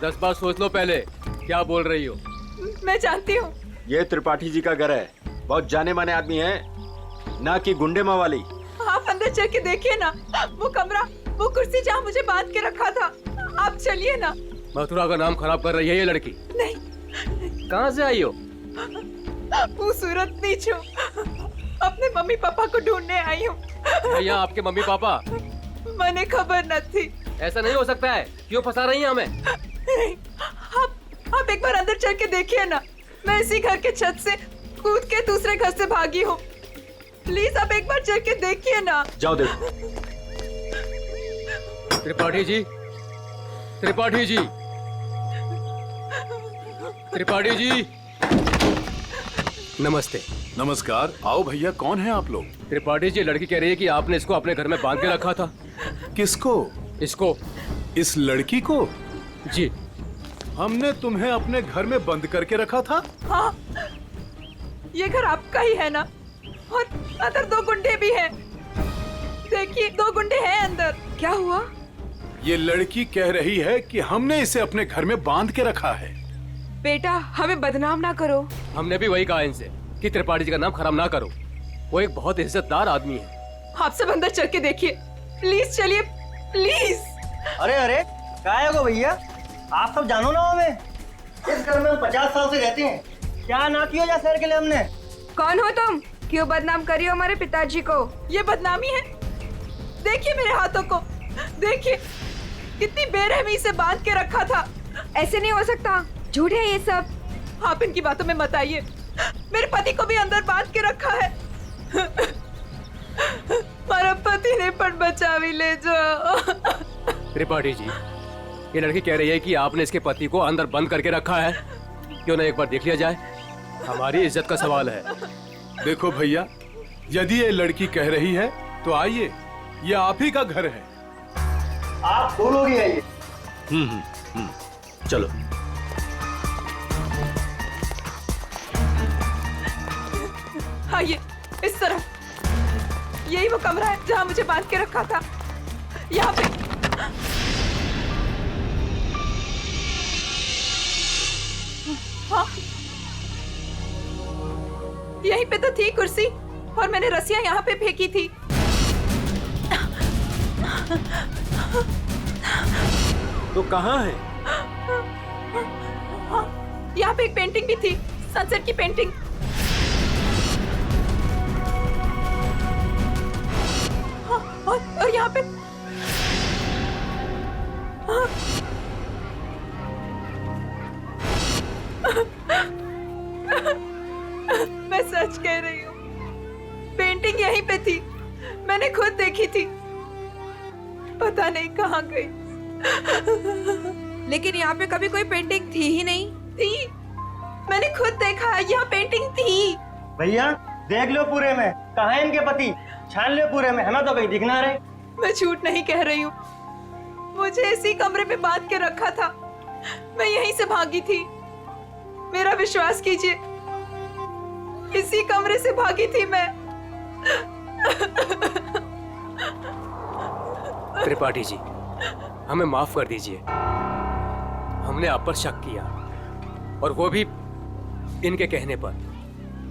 10 बार सोच लो पहले क्या बोल रही हो। मैं जानती हूँ। ये त्रिपाठी जी का घर है, बहुत जाने माने आदमी है, ना कि गुंडे मावाली। आप अंदर चल के देखिए ना, वो कमरा, वो कुर्सी जहाँ मुझे बांध के रखा था। आप चलिए ना। मथुरा का नाम खराब कर रही है ये लड़की। नहीं। कहाँ से आई हो? वो सूरत नीचो, अपने मम्मी पापा को ढूंढने आई हूँ। भैया आपके मम्मी पापा? मैंने खबर न थी। ऐसा नहीं हो सकता है, क्यों फंसा रही हैं हमें? आप एक बार अंदर चल के देखिए ना, मैं इसी घर के छत से कूद के दूसरे घर से भागी हूँ। प्लीज आप एक बार चल के देखिए ना। जाओ देखो। त्रिपाठी जी, त्रिपाठी जी, त्रिपाठी जी, नमस्ते। नमस्कार, आओ भैया। कौन है आप लोग? त्रिपाठी जी, लड़की कह रही है कि आपने इसको अपने घर में बांध के रखा था। किसको? इसको। इस लड़की को? जी। हमने तुम्हें अपने घर में बंद करके रखा था? हाँ, ये घर आपका ही है ना? और अंदर 2 गुंडे भी हैं। देखिए 2 गुंडे हैं अंदर। क्या हुआ? ये लड़की कह रही है कि हमने इसे अपने घर में बांध के रखा है। बेटा हमें बदनाम ना करो। हमने भी वही कहा इनसे कि त्रिपाठी जी का नाम खराब ना करो, वो एक बहुत इज्जतदार आदमी है। आप सब अंदर चल के देखिए, प्लीज चलिए प्लीज। अरे अरे क्या है वो भैया, आप सब जानो ना हमें, इस घर में हम 50 साल से रहते हैं, क्या ना किया जा शहर के लिए हमने। कौन हो तुम? क्यों बदनाम करी हो हमारे पिताजी को? ये बदनामी है? देखिए मेरे हाथों को, देखिए कितनी बेरहमी से बांध के रखा था। ऐसे नहीं हो सकता, झूठ है ये सब। आप इनकी बातों में मत आइए, मेरे पति को भी अंदर बांध के रखा है। मेरा पति ने पण बचा भी ले जाओ। त्रिपाठी जी, ये लड़की कह रही है कि आपने इसके पति को अंदर बंद करके रखा है, क्यों ना एक बार देख लिया जाए? हमारी इज्जत का सवाल है। देखो भैया, यदि ये लड़की कह रही है तो आइए, ये आप ही का घर है। आप 2 लोग ही आइए। चलो। आइए इस तरफ, यही वो कमरा है जहाँ मुझे बांध के रखा था। यहाँ पे हाँ, यहीं पे तो थी कुर्सी और मैंने रस्सियां यहाँ पे फेंकी थी। तो कहाँ है? हाँ, यहाँ पे एक पेंटिंग भी थी, सनसेट की पेंटिंग। हाँ, और यहाँ पे हाँ, मैं सच कह रही हूँ, पेंटिंग यहीं पे थी, मैंने खुद देखी थी, पता नहीं कहाँ गई। लेकिन यहाँ पे कभी कोई पेंटिंग थी ही नहीं। थी, मैंने खुद देखा, यहाँ पेंटिंग थी। भैया देख लो पूरे में, कहाँ है इनके पति, छान लो पूरे में, हमें तो कहीं दिख ना रहे। मैं झूठ नहीं कह रही हूँ, मुझे इसी कमरे में बांध के रखा था। मैं यहीं से भागी थी। मेरा विश्वास कीजिए, इसी कमरे से भागी थी मैं। त्रिपाठी जी, हमें माफ कर दीजिए। हमने आप पर शक किया, और वो भी इनके कहने पर।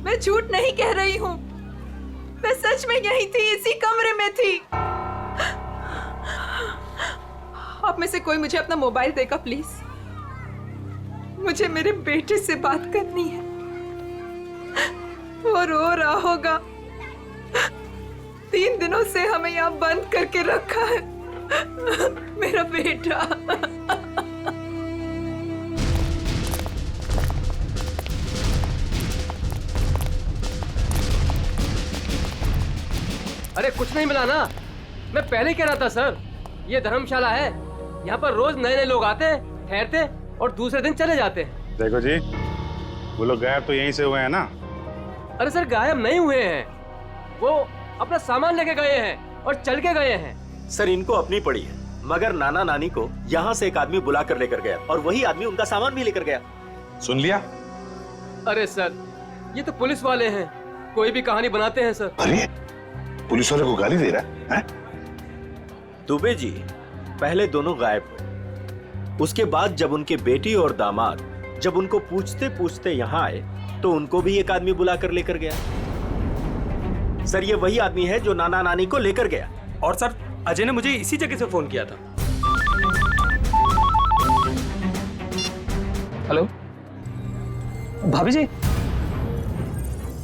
मैं झूठ नहीं कह रही हूँ, मैं सच में यहीं थी, इसी कमरे में थी। आप में से कोई मुझे अपना मोबाइल देगा प्लीज? मुझे मेरे बेटे से बात करनी है। वो रो रहा होगा। 3 दिनों से हमें यहाँ बंद करके रखा है। मेरा बेटा। अरे कुछ नहीं मिला ना, मैं पहले कह रहा था सर, ये धर्मशाला है। यहाँ पर रोज नए नए लोग आते हैं, ठहरते और दूसरे दिन चले जाते हैं। देखो जी, वो लोग गायब तो यहीं से हुए हैं ना? अरे सर, गायब नहीं हुए हैं, वो अपना सामान लेके गए हैं और चल के गए हैं। सर, इनको अपनी पड़ी है, मगर नाना नानी को यहाँ से एक आदमी बुला कर लेकर गया, और वही आदमी उनका सामान भी लेकर गया। सुन लिया? अरे सर, ये तो पुलिस वाले हैं, कोई भी कहानी बनाते हैं सर। अरे पुलिस वाले को गाली दे रहा है? दुबे जी, पहले दोनों गायब हुए, उसके बाद जब उनके बेटी और दामाद जब उनको पूछते पूछते यहाँ आए तो उनको भी एक आदमी बुला कर लेकर गया। सर, ये वही आदमी है जो नाना नानी को लेकर गया। और सर, अजय ने मुझे इसी जगह से फोन किया था। हेलो भाभी जी,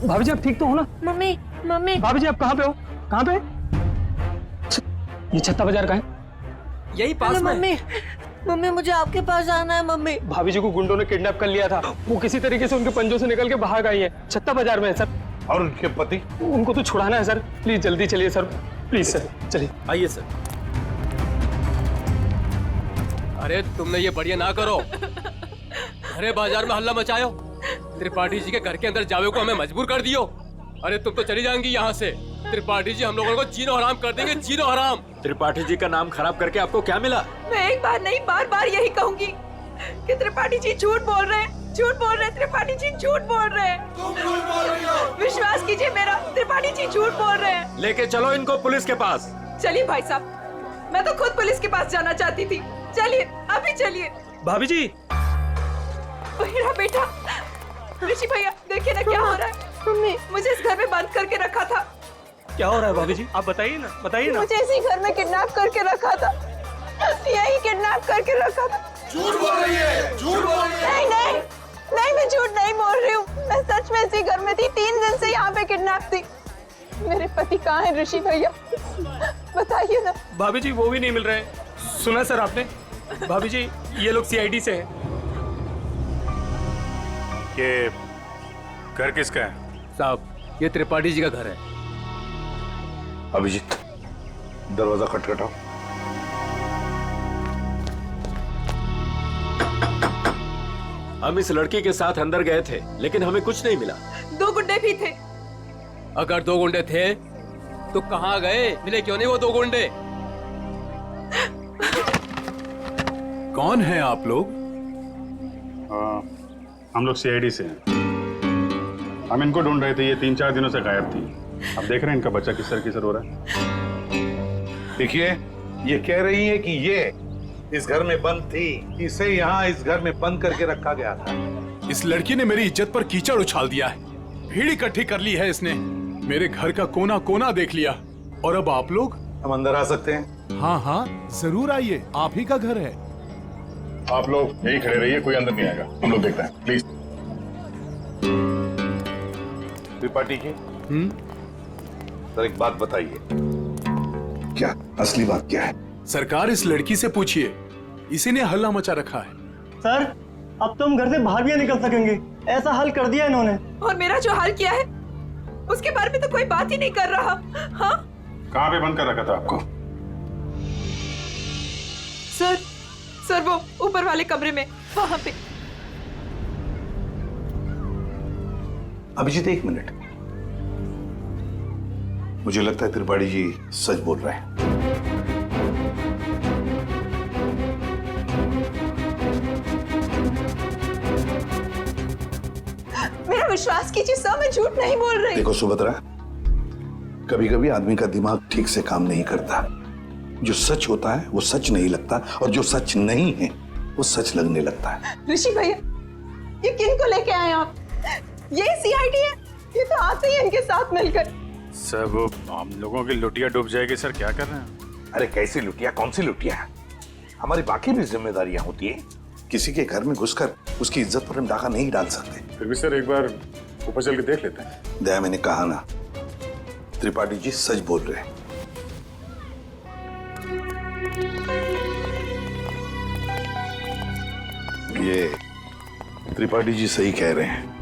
भाभी जी आप ठीक तो हो ना? Mummy mummy. भाभी जी आप कहाँ पे हो? कहाँ पे? ये छत्ता बाजार का है? यही पास में। मम्मी मम्मी, मुझे आपके पास आना है मम्मी। भाभी जी को गुंडों ने किडनैप कर लिया था, वो किसी तरीके से उनके पंजों से निकल के भाग आई है। छत्ता बाजार में है सर। और उनके पति? उनको तो छुड़ाना है सर, प्लीज जल्दी चलिए सर, प्लीज सर, चलिए। आइए सर। अरे तुमने ये बढ़िया ना करो, अरे बाजार में हल्ला मचायो, त्रिपाठी जी के घर के अंदर जावे को हमें मजबूर कर दियो। अरे तुम तो चली जाएंगी यहाँ से। त्रिपाठी जी हम लोगों को जीनो हराम कर देंगे, जीनो हराम। त्रिपाठी जी का नाम खराब करके आपको क्या मिला? मैं एक बार नहीं, बार बार यही कहूंगी कि त्रिपाठी जी झूठ बोल रहे हैं, झूठ बोल रहे हैं। त्रिपाठी जी झूठ बोल रहे हैं। विश्वास कीजिए मेरा, त्रिपाठी जी झूठ बोल रहे हैं। लेके चलो इनको पुलिस के पास। चलिए भाई साहब, मैं तो खुद पुलिस के पास जाना चाहती थी। चलिए, अभी चलिए। भाभी जी, मेरा बेटा ऋषि भैया, देखिए ना क्या हो रहा है। मम्मी, मुझे इस घर में बंद करके रखा था। क्या हो रहा है भाभी जी? आप बताइए ना, बताइए ना। मुझे इसी घर में किडनैप करके रखा था, यही किडनैप करके रखा था। झूठ बोल रही है, झूठ बोल रही है। नहीं नहीं नहीं, मैं झूठ नहीं बोल रही हूँ, मैं सच में इसी घर में थी। 3 दिन से यहाँ पे किडनैप थी। मेरे पति कहाँ है ऋषि भैया, बताइए ना। भाभी जी वो भी नहीं मिल रहे हैं। सुना सर आपने? भाभी जी ये लोग सीआईडी से हैं। ये घर किसका है? साहब, ये त्रिपाठी जी का घर है। अभिजीत, दरवाजा खटखटाओ। हम इस लड़की के साथ अंदर गए थे, लेकिन हमें कुछ नहीं मिला। 2 गुंडे भी थे। अगर 2 गुंडे थे तो कहाँ गए? मिले क्यों नहीं वो 2 गुंडे? कौन है आप लोग? हम लोग सीआईडी से हैं। हम इनको ढूंढ रहे थे, ये 3-4 दिनों से गायब थी। अब देख रहे हैं इनका बच्चा किस तरह हो रहा है। देखिए, ये कह रही है कि ये इस घर में बंद थी, इसे यहाँ इस घर में बंद करके रखा गया था। इस लड़की ने मेरी इज्जत पर कीचड़ उछाल दिया है, भीड़ इकट्ठी कर ली है इसने, मेरे घर का कोना कोना देख लिया। और अब आप लोग? हम अंदर आ सकते हैं? हाँ हाँ जरूर आइए, आप ही का घर है। आप लोग यही खड़े रहिए, कोई अंदर नहीं आएगा, हम लोग देखते हैं, प्लीज। त्रिपाठी जी, सर एक बात बताइए, क्या असली बात क्या है? सरकार, इस लड़की से पूछिए, इसी ने हल्ला मचा रखा है। सर, अब तो हम घर से बाहर भी नहीं निकल सकेंगे, ऐसा हल कर दिया इन्होंने। और मेरा जो हाल किया है उसके बारे में तो कोई बात ही नहीं कर रहा। हाँ? कहाँ पे बंद कर रखा था आपको? सर वो ऊपर वाले कमरे में, वहां पे। अभिजीत, 1 मिनट, मुझे लगता है त्रिपाठी जी सच बोल रहे हैं। मेरा विश्वास कीजिए सर, मैं झूठ नहीं बोल रही। देखो सुभद्रा, कभी कभी आदमी का दिमाग ठीक से काम नहीं करता। जो सच होता है वो सच नहीं लगता, और जो सच नहीं है वो सच लगने लगता है। ऋषि भैया, ये किन को लेके आए आप? ये सीआईडी है? ये तो आते ही इनके साथ मिलकर। सर वो हम लोगों की लुटिया डूब जाएगी सर, क्या कर रहे हैं? अरे कैसी लुटिया, कौन सी लुटिया? हमारी बाकी भी जिम्मेदारियां होती है। किसी के घर में घुसकर उसकी इज्जत पर हम डाका नहीं डाल सकते। फिर भी सर एक बार ऊपर चल के देख लेते हैं। दया, मैंने कहा ना, त्रिपाठी जी सच बोल रहे हैं। ये त्रिपाठी जी सही कह रहे हैं।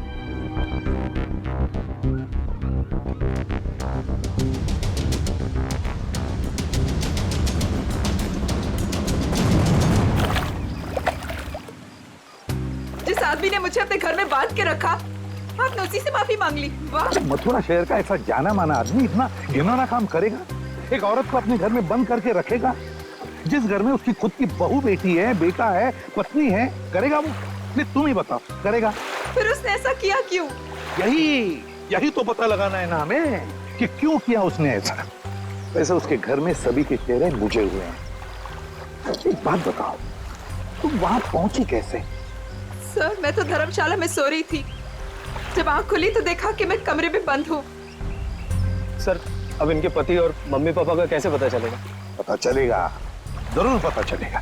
जिस आदमी ने मुझे अपने घर में बांध के रखा, आपने उसी से माफी मांग ली। वाह! मथुरा शहर का ऐसा जाना माना आदमी इतना घिनौना काम करेगा? एक औरत को अपने घर में बंद करके रखेगा? जिस घर में उसकी खुद की बहू बेटी है, बेटा है, पत्नी है, करेगा वो? नहीं, तुम ही बताओ, करेगा? फिर उसने ऐसा किया क्यों? यही तो पता लगाना है ना हमें कि क्यों किया उसने ऐसा। वैसे उसके घर में सभी के चेहरे बुझे हुए हैं। एक बात बताओ, तुम वहां पहुंची कैसे? सर, मैं तो धर्मशाला में सो रही थी। जब आंख खुली तो देखा कि मैं कमरे में बंद हूँ। सर, अब इनके पति और मम्मी पापा का कैसे पता चलेगा? पता चलेगा, जरूर पता चलेगा।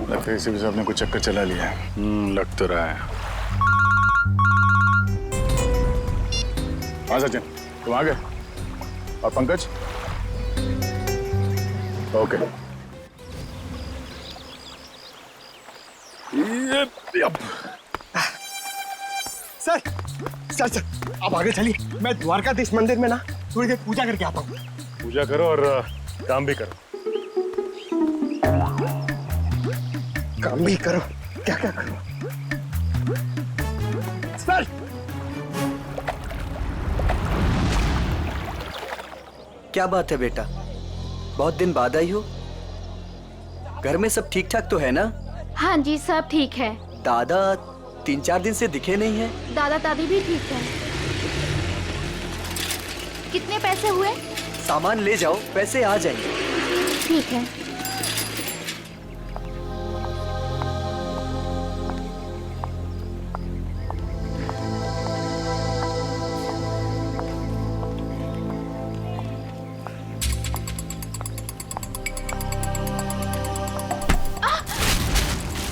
लगता है इसी साहब ने कुछ चक्कर चला लिया है। लग तो रहा है। हाँ सचिन, तुम आ गए? और Pankaj? Okay. Sir sir sir, आप आगे चलिए, मैं द्वारकाधीश मंदिर में ना थोड़ी देर पूजा करके आता हूँ। पूजा करो और काम भी करो। काम भी करो? क्या क्या करो? सर! क्या बात है बेटा, बहुत दिन बाद आई हो? घर में सब ठीक ठाक तो है ना? हाँ जी, सब ठीक है। दादा 3-4 दिन से दिखे नहीं है। दादा दादी भी ठीक है। कितने पैसे हुए? सामान ले जाओ, पैसे आ जाएंगे। ठीक है।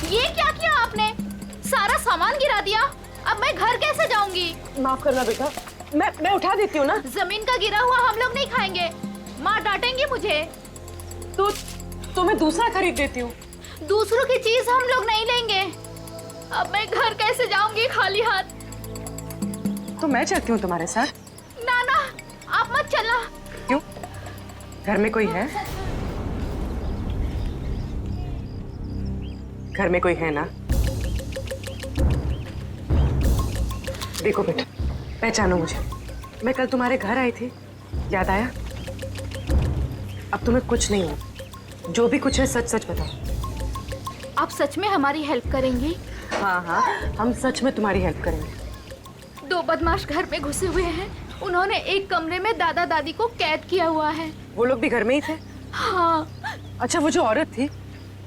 ये क्या किया आपने? सारा सामान गिरा दिया। अब मैं घर कैसे जाऊंगी? माफ करना बेटा, मैं उठा देती हूँ ना। जमीन का गिरा हुआ हम लोग नहीं खाएंगे, माँ डांटेंगी मुझे। तो मैं दूसरा खरीद देती हूँ। दूसरों की चीज हम लोग नहीं लेंगे। अब मैं घर कैसे जाऊंगी खाली हाथ? तो मैं चलती हूँ तुम्हारे साथ। ना ना, आप मत चलना। क्यों? घर में कोई है? घर में कोई है ना? देखो बेटा, पहचानो मुझे। मैं कल तुम्हारे घर आई थी, याद आया? अब तुम्हें कुछ नहीं हो। जो भी कुछ है सच सच बताओ। आप सच में हमारी हेल्प करेंगी? हाँ हाँ, हम सच में तुम्हारी हेल्प करेंगे। 2 बदमाश घर में घुसे हुए हैं। उन्होंने एक कमरे में दादा दादी को कैद किया हुआ है। वो लोग भी घर में ही थे? हाँ। अच्छा, वो जो औरत थी,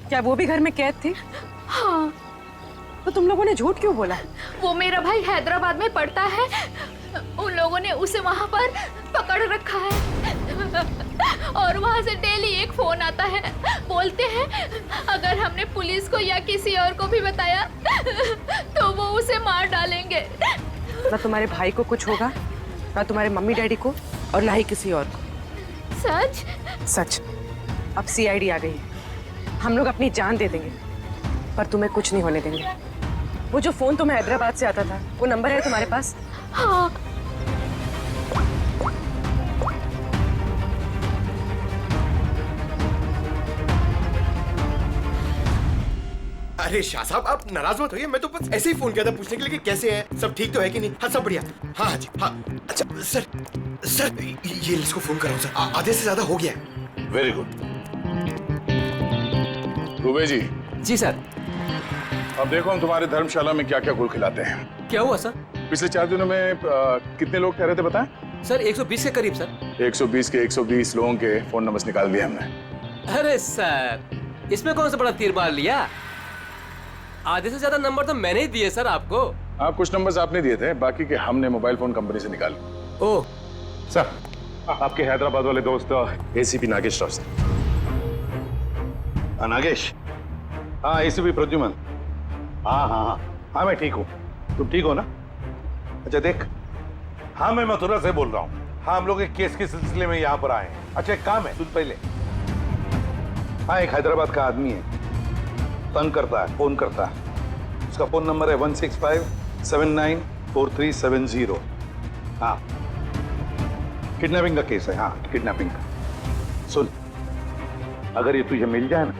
क्या वो भी घर में कैद थी? हाँ। तो तुम लोगों ने झूठ क्यों बोला? वो मेरा भाई हैदराबाद में पढ़ता है। उन लोगों ने उसे वहाँ पर पकड़ रखा है और वहाँ से डेली एक फोन आता है। बोलते हैं अगर हमने पुलिस को या किसी और को भी बताया तो वो उसे मार डालेंगे। ना तुम्हारे भाई को कुछ होगा, ना तुम्हारे मम्मी डैडी को, और ना ही किसी और को। सच? सच। अब सीआईडी आ गई है। हम लोग अपनी जान दे देंगे, पर तुम्हें कुछ नहीं होने देंगे। वो जो फोन तुम्हें हैदराबाद से आता था, वो नंबर है तुम्हारे पास? हाँ। अरे शाह साहब, आप नाराज मत होइए। मैं तो बस ऐसे ही फोन किया था पूछने के लिए कि कैसे हैं, सब ठीक तो है कि नहीं। हाँ, सब बढ़िया। हाँ हाँ जी, हाँ। अच्छा सर ये इसको फोन कराऊं सर, आधे से ज्यादा हो गया है। Very good. दुबे जी। जी सर। अब देखो हम तुम्हारे धर्मशाला में क्या क्या गुल खिलाते हैं। क्या हुआ सर? पिछले 4 दिनों में कितने लोग ठहरे थे बताएं? सर 120 के करीब सर। 120 के 120 लोगों के फोन नंबर्स निकाल दिए हमने। अरे सर इसमें कौन सा बड़ा तीर मार लिया? आधे से ज्यादा नंबर तो मैंने ही दिए सर आपको। हाँ, कुछ नंबर्स आपने दिए थे, बाकी के हमने मोबाइल फोन कंपनी से निकाले। ओह सर, आपके हैदराबाद वाले दोस्त एसीपी नागेश राव से। नागेश? हाँ, एसीपी प्रद्युमन। हाँ हाँ हाँ हाँ, मैं ठीक हूँ। तुम ठीक हो ना? अच्छा देख, हाँ मैं मथुरा से बोल रहा हूँ। हाँ, हम लोग एक केस के सिलसिले में यहाँ पर आए हैं। अच्छा एक काम है, सुन पहले। हाँ, एक हैदराबाद का आदमी है, तंग करता है, फोन करता है। उसका फोन नंबर है 165794370। हाँ, किडनैपिंग का केस है। हाँ, किडनैपिंग का। सुन, अगर ये तुझे मिल जाए ना,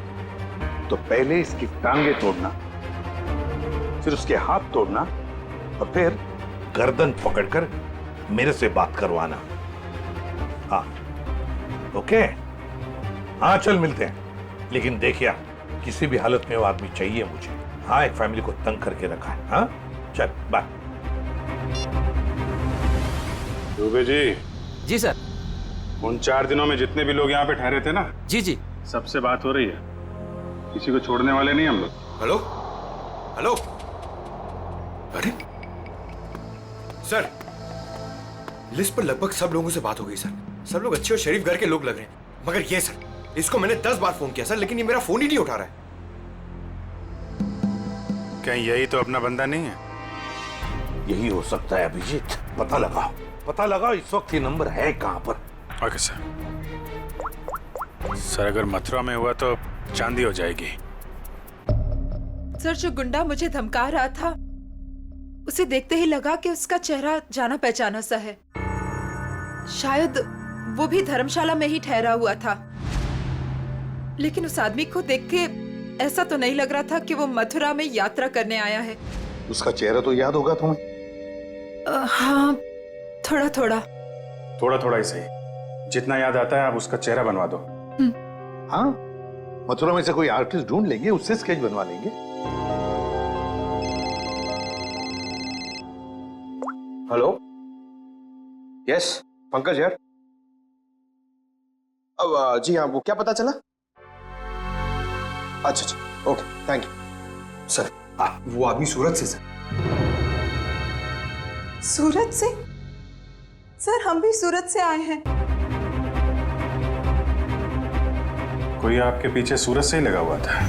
तो पहले इसकी टांगे तोड़ना, फिर उसके हाथ तोड़ना, और फिर गर्दन पकड़कर मेरे से बात करवाना। हाँ, ओके? हाँ, चल मिलते हैं। लेकिन देखिए, किसी भी हालत में वो आदमी चाहिए मुझे। हाँ, एक फैमिली को तंग करके रखा है। हाँ, चल बाय। दुबे जी। जी सर। उन 4 दिनों में जितने भी लोग यहाँ पे ठहरे थे ना, जी जी, सबसे बात हो रही है। किसी को छोड़ने वाले नहीं हम लोग। हेलो हेलो, अरे सर, लिस्ट पर लगभग सब लोगों से बात हो गई सर। सब लोग अच्छे और शरीफ घर के लोग लग रहे हैं, मगर ये सर, इसको मैंने 10 बार फोन किया सर, लेकिन ये मेरा फोन ही नहीं उठा रहा है। कहीं यही तो अपना बंदा नहीं है? यही हो सकता है अभिजीत। पता लगाओ, पता लगाओ इस वक्त ये नंबर है कहां पर। Okay sir. सर, अगर मथुरा में हुआ तो चांदी हो जाएगी। सर, जो गुंडा मुझे धमका रहा था, उसे देखते ही लगा कि उसका चेहरा जाना पहचाना सा है। शायद वो भी धर्मशाला में ही ठहरा हुआ था, लेकिन उस आदमी को देख के ऐसा तो नहीं लग रहा था कि वो मथुरा में यात्रा करने आया है। उसका चेहरा तो याद होगा तुम्हें? हाँ, थोड़ा थोड़ा। थोड़ा थोड़ा ही सही, जितना याद आता है आप उसका चेहरा बनवा दो। हाँ, मथुरा में से कोई आर्टिस्ट ढूंढ लेंगे, उससे स्केच बनवा लेंगे। हेलो, यस पंकज यार। अब जी हाँ, वो क्या पता चला? अच्छा अच्छा, ओके, थैंक यू सर। वो आदमी सूरत से सर। सूरत से? सर, हम भी सूरत से आए हैं। कोई आपके पीछे सूरत से ही लगा हुआ था?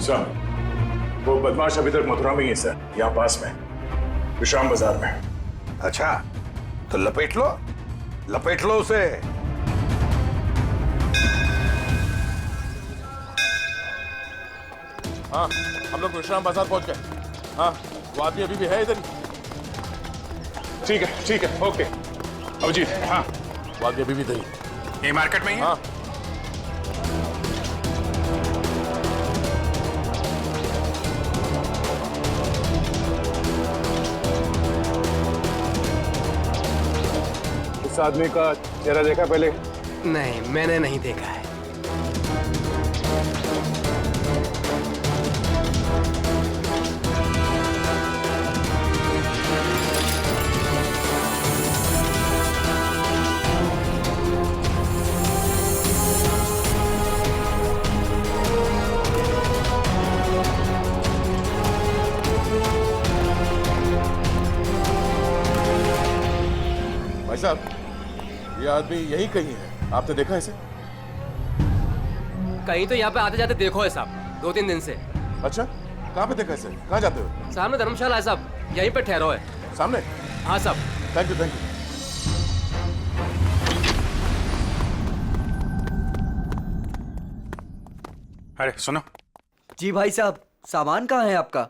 सर, वो बदमाश अभी तक मथुरा में ही है सर, यहाँ पास में, विश्राम बाजार में। अच्छा, तो लपेट लो उसे। हाँ, हम लोग विश्राम बाजार पहुंच गए। हाँ, वो आदमी अभी भी है इधर ही। ठीक है, ओके। अभिजीत, हाँ, वो आदमी अभी भी इधर ही। ये मार्केट में ही है? हाँ। इस आदमी का चेहरा देखा पहले? नहीं, मैंने नहीं देखा है। भाई साहब, ये आदमी यही कहीं है, आपने देखा इसे? कहीं तो यहाँ पे आते जाते देखो है साहब, 2-3 दिन से। अच्छा, कहाँ पे देखा इसे? कहाँ जाते हो? सामने धर्मशाला है साहब, यहीं पे ठहरो है। सामने? हाँ साहब। Thank you. अरे सुनो। जी भाई साहब, सामान कहाँ है आपका?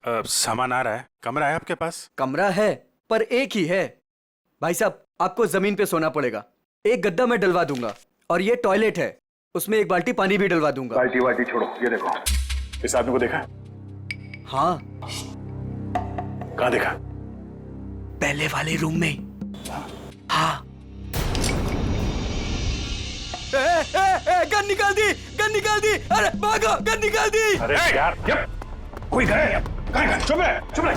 सामान आ रहा है। कमरा है आपके पास? कमरा है, पर एक ही है। भाई साहब, आपको जमीन पे सोना पड़ेगा। एक गद्दा मैं डलवा दूंगा, और ये टॉयलेट है, उसमें एक बाल्टी पानी भी डलवा दूंगा। बाल्टी छोड़ो, ये देखो, इस आदमी को देखा? हाँ। कहाँ देखा? पहले वाले रूम में। हाँ। गन निकाल दी, अरे भागो, गन निकाल दी। अरे यार, कोई गए? चुप रहे।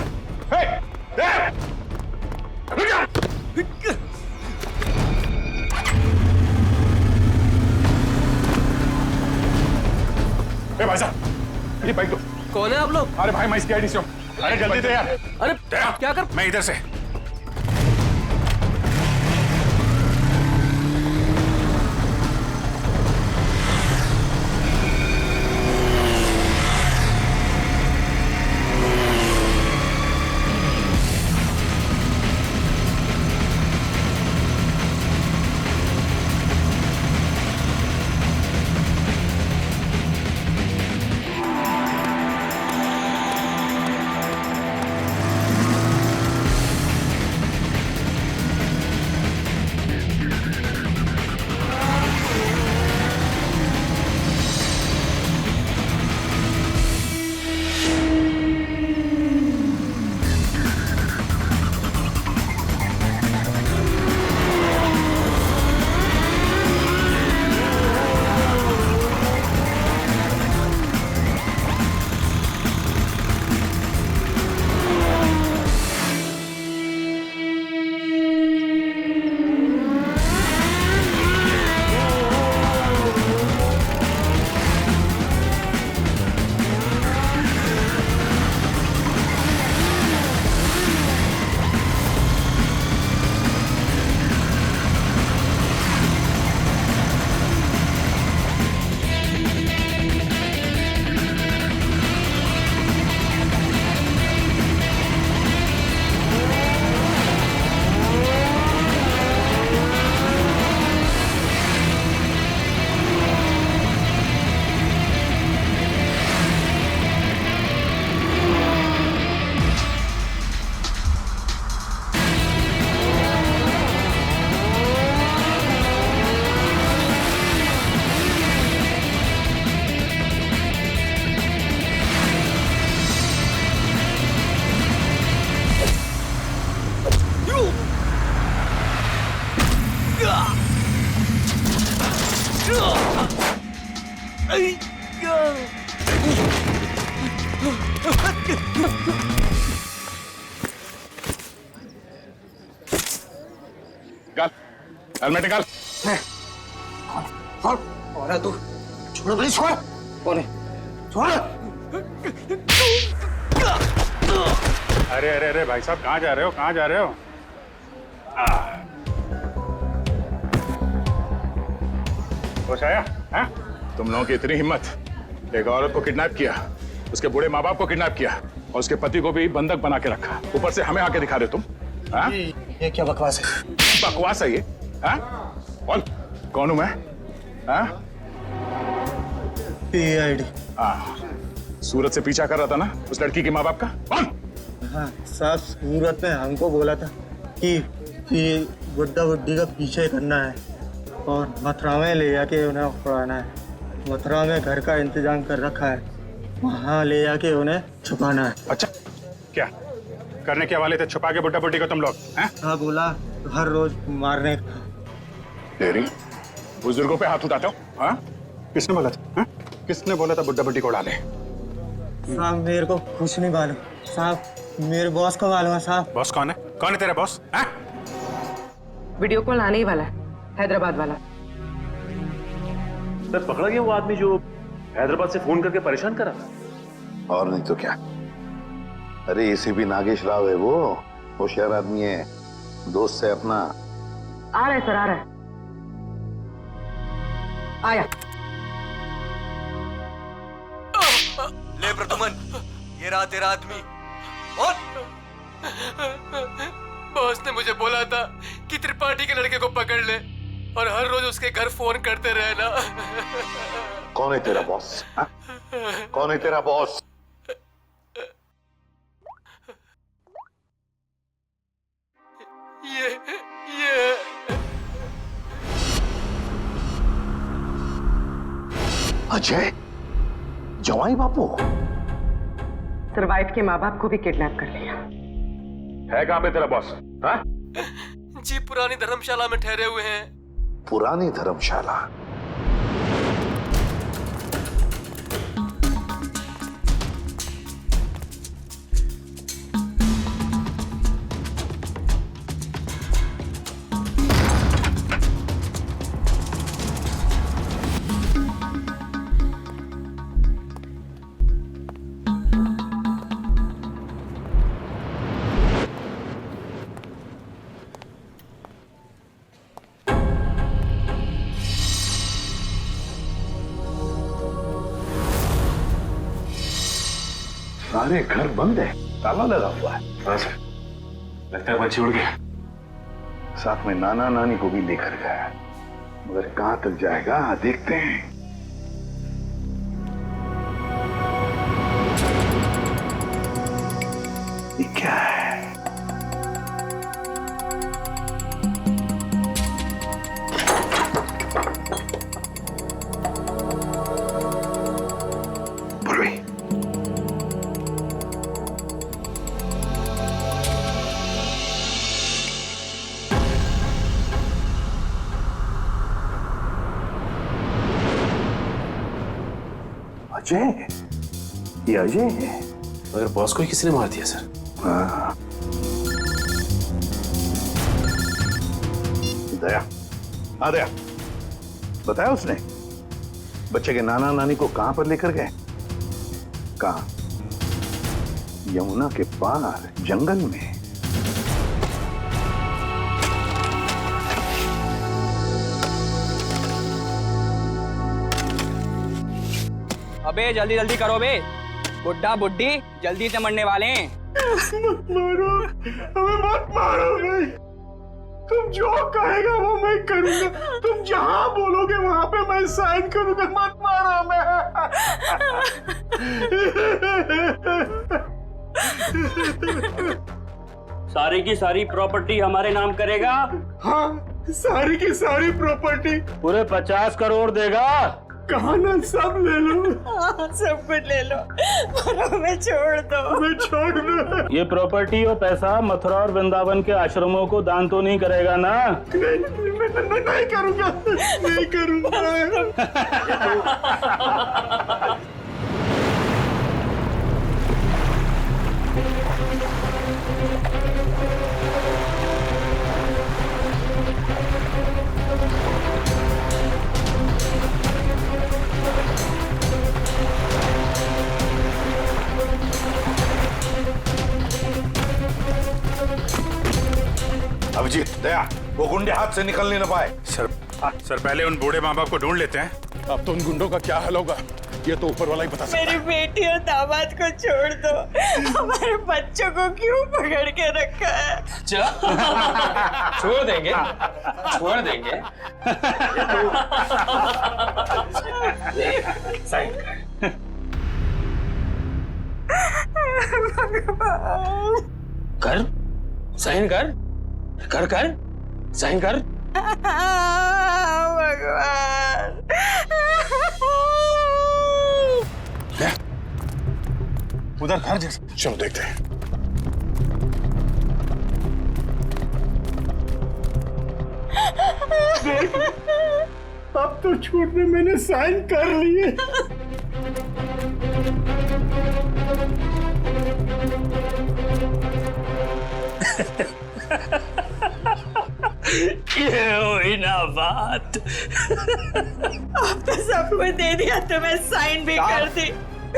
भाई साहब, ये बाइक दो। कौन है आप लोग? अरे भाई मैं इसकी आईडी से हूँ। अरे जल्दी दे यार। अरे क्या कर? मैं इधर से। हेलमेट निकाल। कौन कौन है तू? छोड़ भाई, छोड़। कौन है? छोड़। अरे अरे अरे भाई साहब, कहाँ जा रहे हो? कहाँ जा रहे हो? होश आया? हैं? तुम लोगों की इतनी हिम्मत, एक औरत को किडनैप किया, उसके बूढ़े माँ बाप को किडनैप किया और उसके पति को भी बंधक बना के रखा, ऊपर से हमें आके दिखा रहे तुम? ये क्या बकवास है? बकवास है ये? हाँ? बोल, कौन हूं मैं? हाँ? PID। हाँ, सूरत से पीछा कर रहा था ना उस लड़की के माँ बाप का? कौन? हाँ साहब, सूरत ने हमको बोला था कि बुड्ढा बुड्ढी का पीछे करना है और मथुरा में ले जाके उन्हें उड़ाना है। मथुरा में घर का इंतजाम कर रखा है, वहाँ ले जाके उन्हें छुपाना है। अच्छा, क्या करने के वाले थे? छुपा के बुड्ढा बुड्ढी को तुम लोग? हाँ, बोला हर रोज मारने का। तेरी बुजुर्गों पे हाथ उठाते हो? हाँ? किसने बोला था? हाँ? किसने बोला था बुड्ढा बुड्ढी को उड़ा ले? साहब मेरे को कुछ नहीं मालूम साहब, मेरे बॉस को मालूम है साहब। बॉस कौन है? कौन है तेरा बॉस? हाँ? वीडियो कॉल आने ही वाला है, हैदराबाद वाला। सर पकड़ा गया वो आदमी जो हैदराबाद से फोन करके परेशान करा था। और नहीं तो क्या। अरे एसीपी नागेश राव है वो, होशियार आदमी है, दोस्त है अपना। आ रहे सर, आ रहे। आया। ले प्रदुमन, ये रहा तेरा आदमी। और बॉस ने मुझे बोला था कि त्रिपाठी के लड़के को पकड़ ले और हर रोज उसके घर फोन करते रहना। कौन है तेरा बॉस? हा? कौन है तेरा बॉस? ये अजय, जवाई बापू। सर वाइफ के माँ बाप को भी किडनैप कर लिया है। कहाँ पे तेरा बॉस? हाँ? जी पुरानी धर्मशाला में ठहरे हुए हैं। पुरानी धर्मशाला? अरे घर बंद है, ताला लगा हुआ है। हाँ सर, लगता है बच्ची उड़ गया। साथ में नाना नानी को भी लेकर गया, मगर कहां तक जाएगा देखते हैं। ये क्या है? अजय, ये अजय है। मगर बॉस को ही किसी ने मार दिया सर। हाँ। दया, हाँ दया, बताया उसने बच्चे के नाना नानी को कहां पर लेकर गए? कहां? यमुना के पार जंगल में। अबे जल्दी जल्दी करो बे, बुड्ढा बुड्ढी जल्दी से मरने वाले हैं। मत मारो, हमें मत मारो भाई। तुम जो कहेगा वो मैं करूंगा। तुम जहां बोलोगे वहां पे मैं साइन करूंगा। मत मारो हमें। सारी की सारी प्रॉपर्टी हमारे नाम करेगा? हाँ, सारी की सारी प्रॉपर्टी। पूरे 50 करोड़ देगा? कहा ना, सब ले लो। सब कुछ ले लो, पर हमें छोड़ दो। हमें छोड़ दो। ये प्रॉपर्टी और पैसा मथुरा और वृंदावन के आश्रमों को दान तो नहीं करेगा ना? मैं नहीं करूंगा, नहीं करूंगा। अभिजीत, दया, वो गुंडे हाथ से निकलने न पाए। सर पहले उन बूढ़े माँ बाप को ढूंढ लेते हैं। अब तो उन गुंडों का क्या हाल होगा ये तो ऊपर वाला ही बता सकता है। मेरी बेटी और दामाद को छोड़ दो, हमारे बच्चों को क्यों पकड़ के रखा है? छोड़ देंगे, छोड़ देंगे। साइन कर, साइन कर, कर कर, साइन कर। भगवान, उधर घर जैसा, चलो देखते हैं। देख, अब तो छोड़ने मैंने साइन कर लिए। ये हुई ना बात। अब तो सब कुछ दे दिया, तो मैं साइन भी कर दी।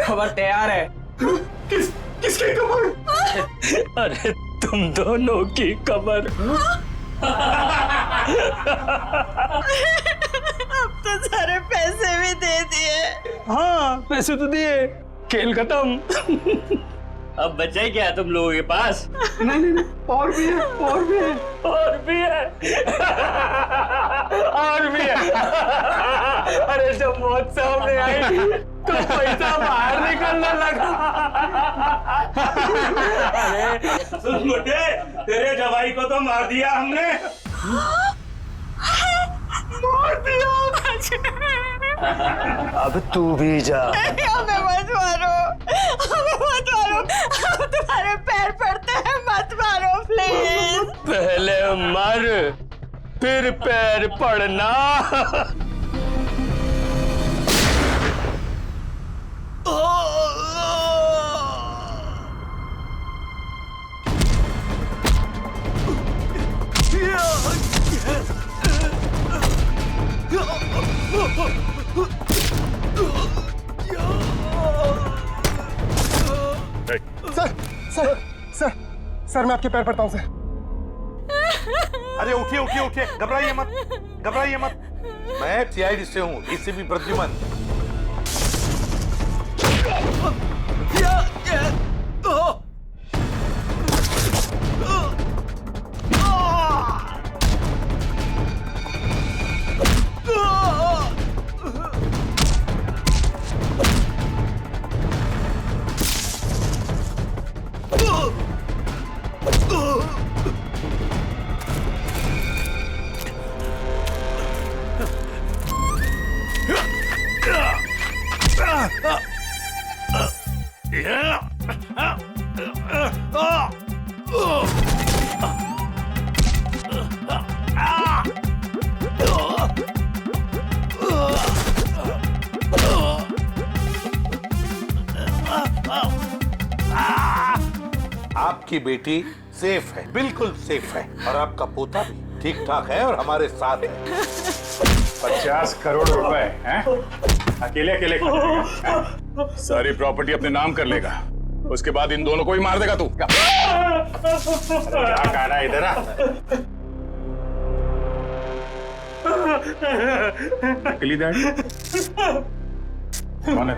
खबर तैयार है। किसकी खबर? अरे तुम दोनों की खबर। अब तो सारे पैसे भी दे दिए। हाँ, पैसे तो दिए, खेल खत्म। अब बचा ही क्या है तुम लोगों के पास? नहीं, और भी है, और भी है, और भी है, और भी है। अरे जब मौत सामने आई तो पैसा बाहर निकलने लगा। अरे सुन मुझे, तेरे जवाई को तो मार दिया हमने। मार दिया? अब तू भी जा। हमें मत मारो, हमें मत मारो, हम तुम्हारे पैर पड़ते हैं, मत मारो प्लीज। पहले मर, फिर पैर पड़ना। सर मैं आपके पैर पड़ता हूँ सर। अरे उठिए उठिए उठिए, घबराइए मत, घबराइए मत। मैं सीआईडी से हूँ, एसीपी प्रद्युमन। आपकी बेटी सेफ है, बिल्कुल सेफ है, और आपका पोता भी ठीक ठाक है और हमारे साथ है। 50 करोड़ रुपए हैं? अकेले अकेले खाएगा? सारी प्रॉपर्टी अपने नाम कर लेगा, उसके बाद इन दोनों को ही मार देगा तू। क्या कह रहा है? इधर आ। नकली डैडी कौन है?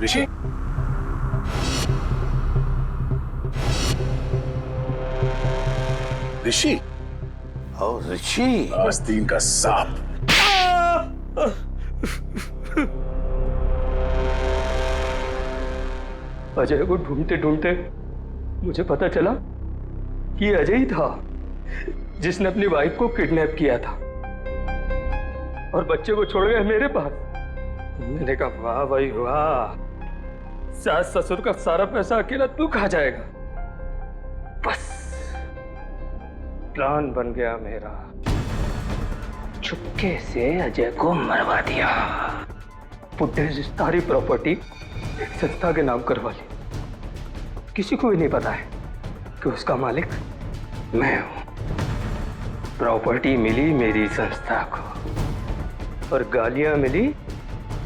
ऋषि? ऋषि? ओ ऋषि, आस्तीन का सांप। अजय को ढूंढते ढूंढते मुझे पता चला कि ये अजय ही था जिसने अपनी वाइफ को किडनैप किया था और बच्चे को छोड़ गया मेरे पास। मैंने कहा वाह भाई वाह, सास ससुर का सारा पैसा अकेला तू खा जाएगा। बस प्लान बन गया मेरा। चुपके से अजय को मरवा दिया, बुड्ढे से सारी प्रॉपर्टी एक संस्था के नाम करवा ली। किसी को भी नहीं पता है कि उसका मालिक मैं हूं। प्रॉपर्टी मिली मेरी संस्था को और गालियां मिली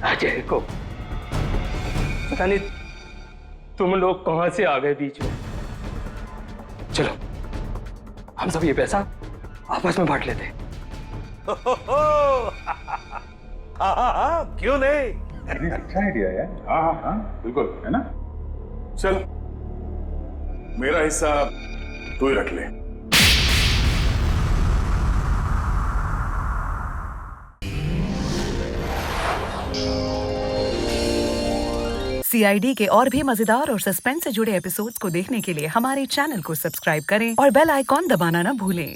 अजय को। पता नहीं तुम लोग कहां से आ गए बीच में। चलो हम सब ये पैसा आपस में बांट लेते हैं। क्यों नहीं? अच्छा आइडिया है। हाँ हाँ हाँ बिल्कुल, है ना? चल मेरा हिस्सा तू ही रख ले। CID के और भी मजेदार और सस्पेंस से जुड़े एपिसोड्स को देखने के लिए हमारे चैनल को सब्सक्राइब करें और बेल आइकॉन दबाना ना भूलें।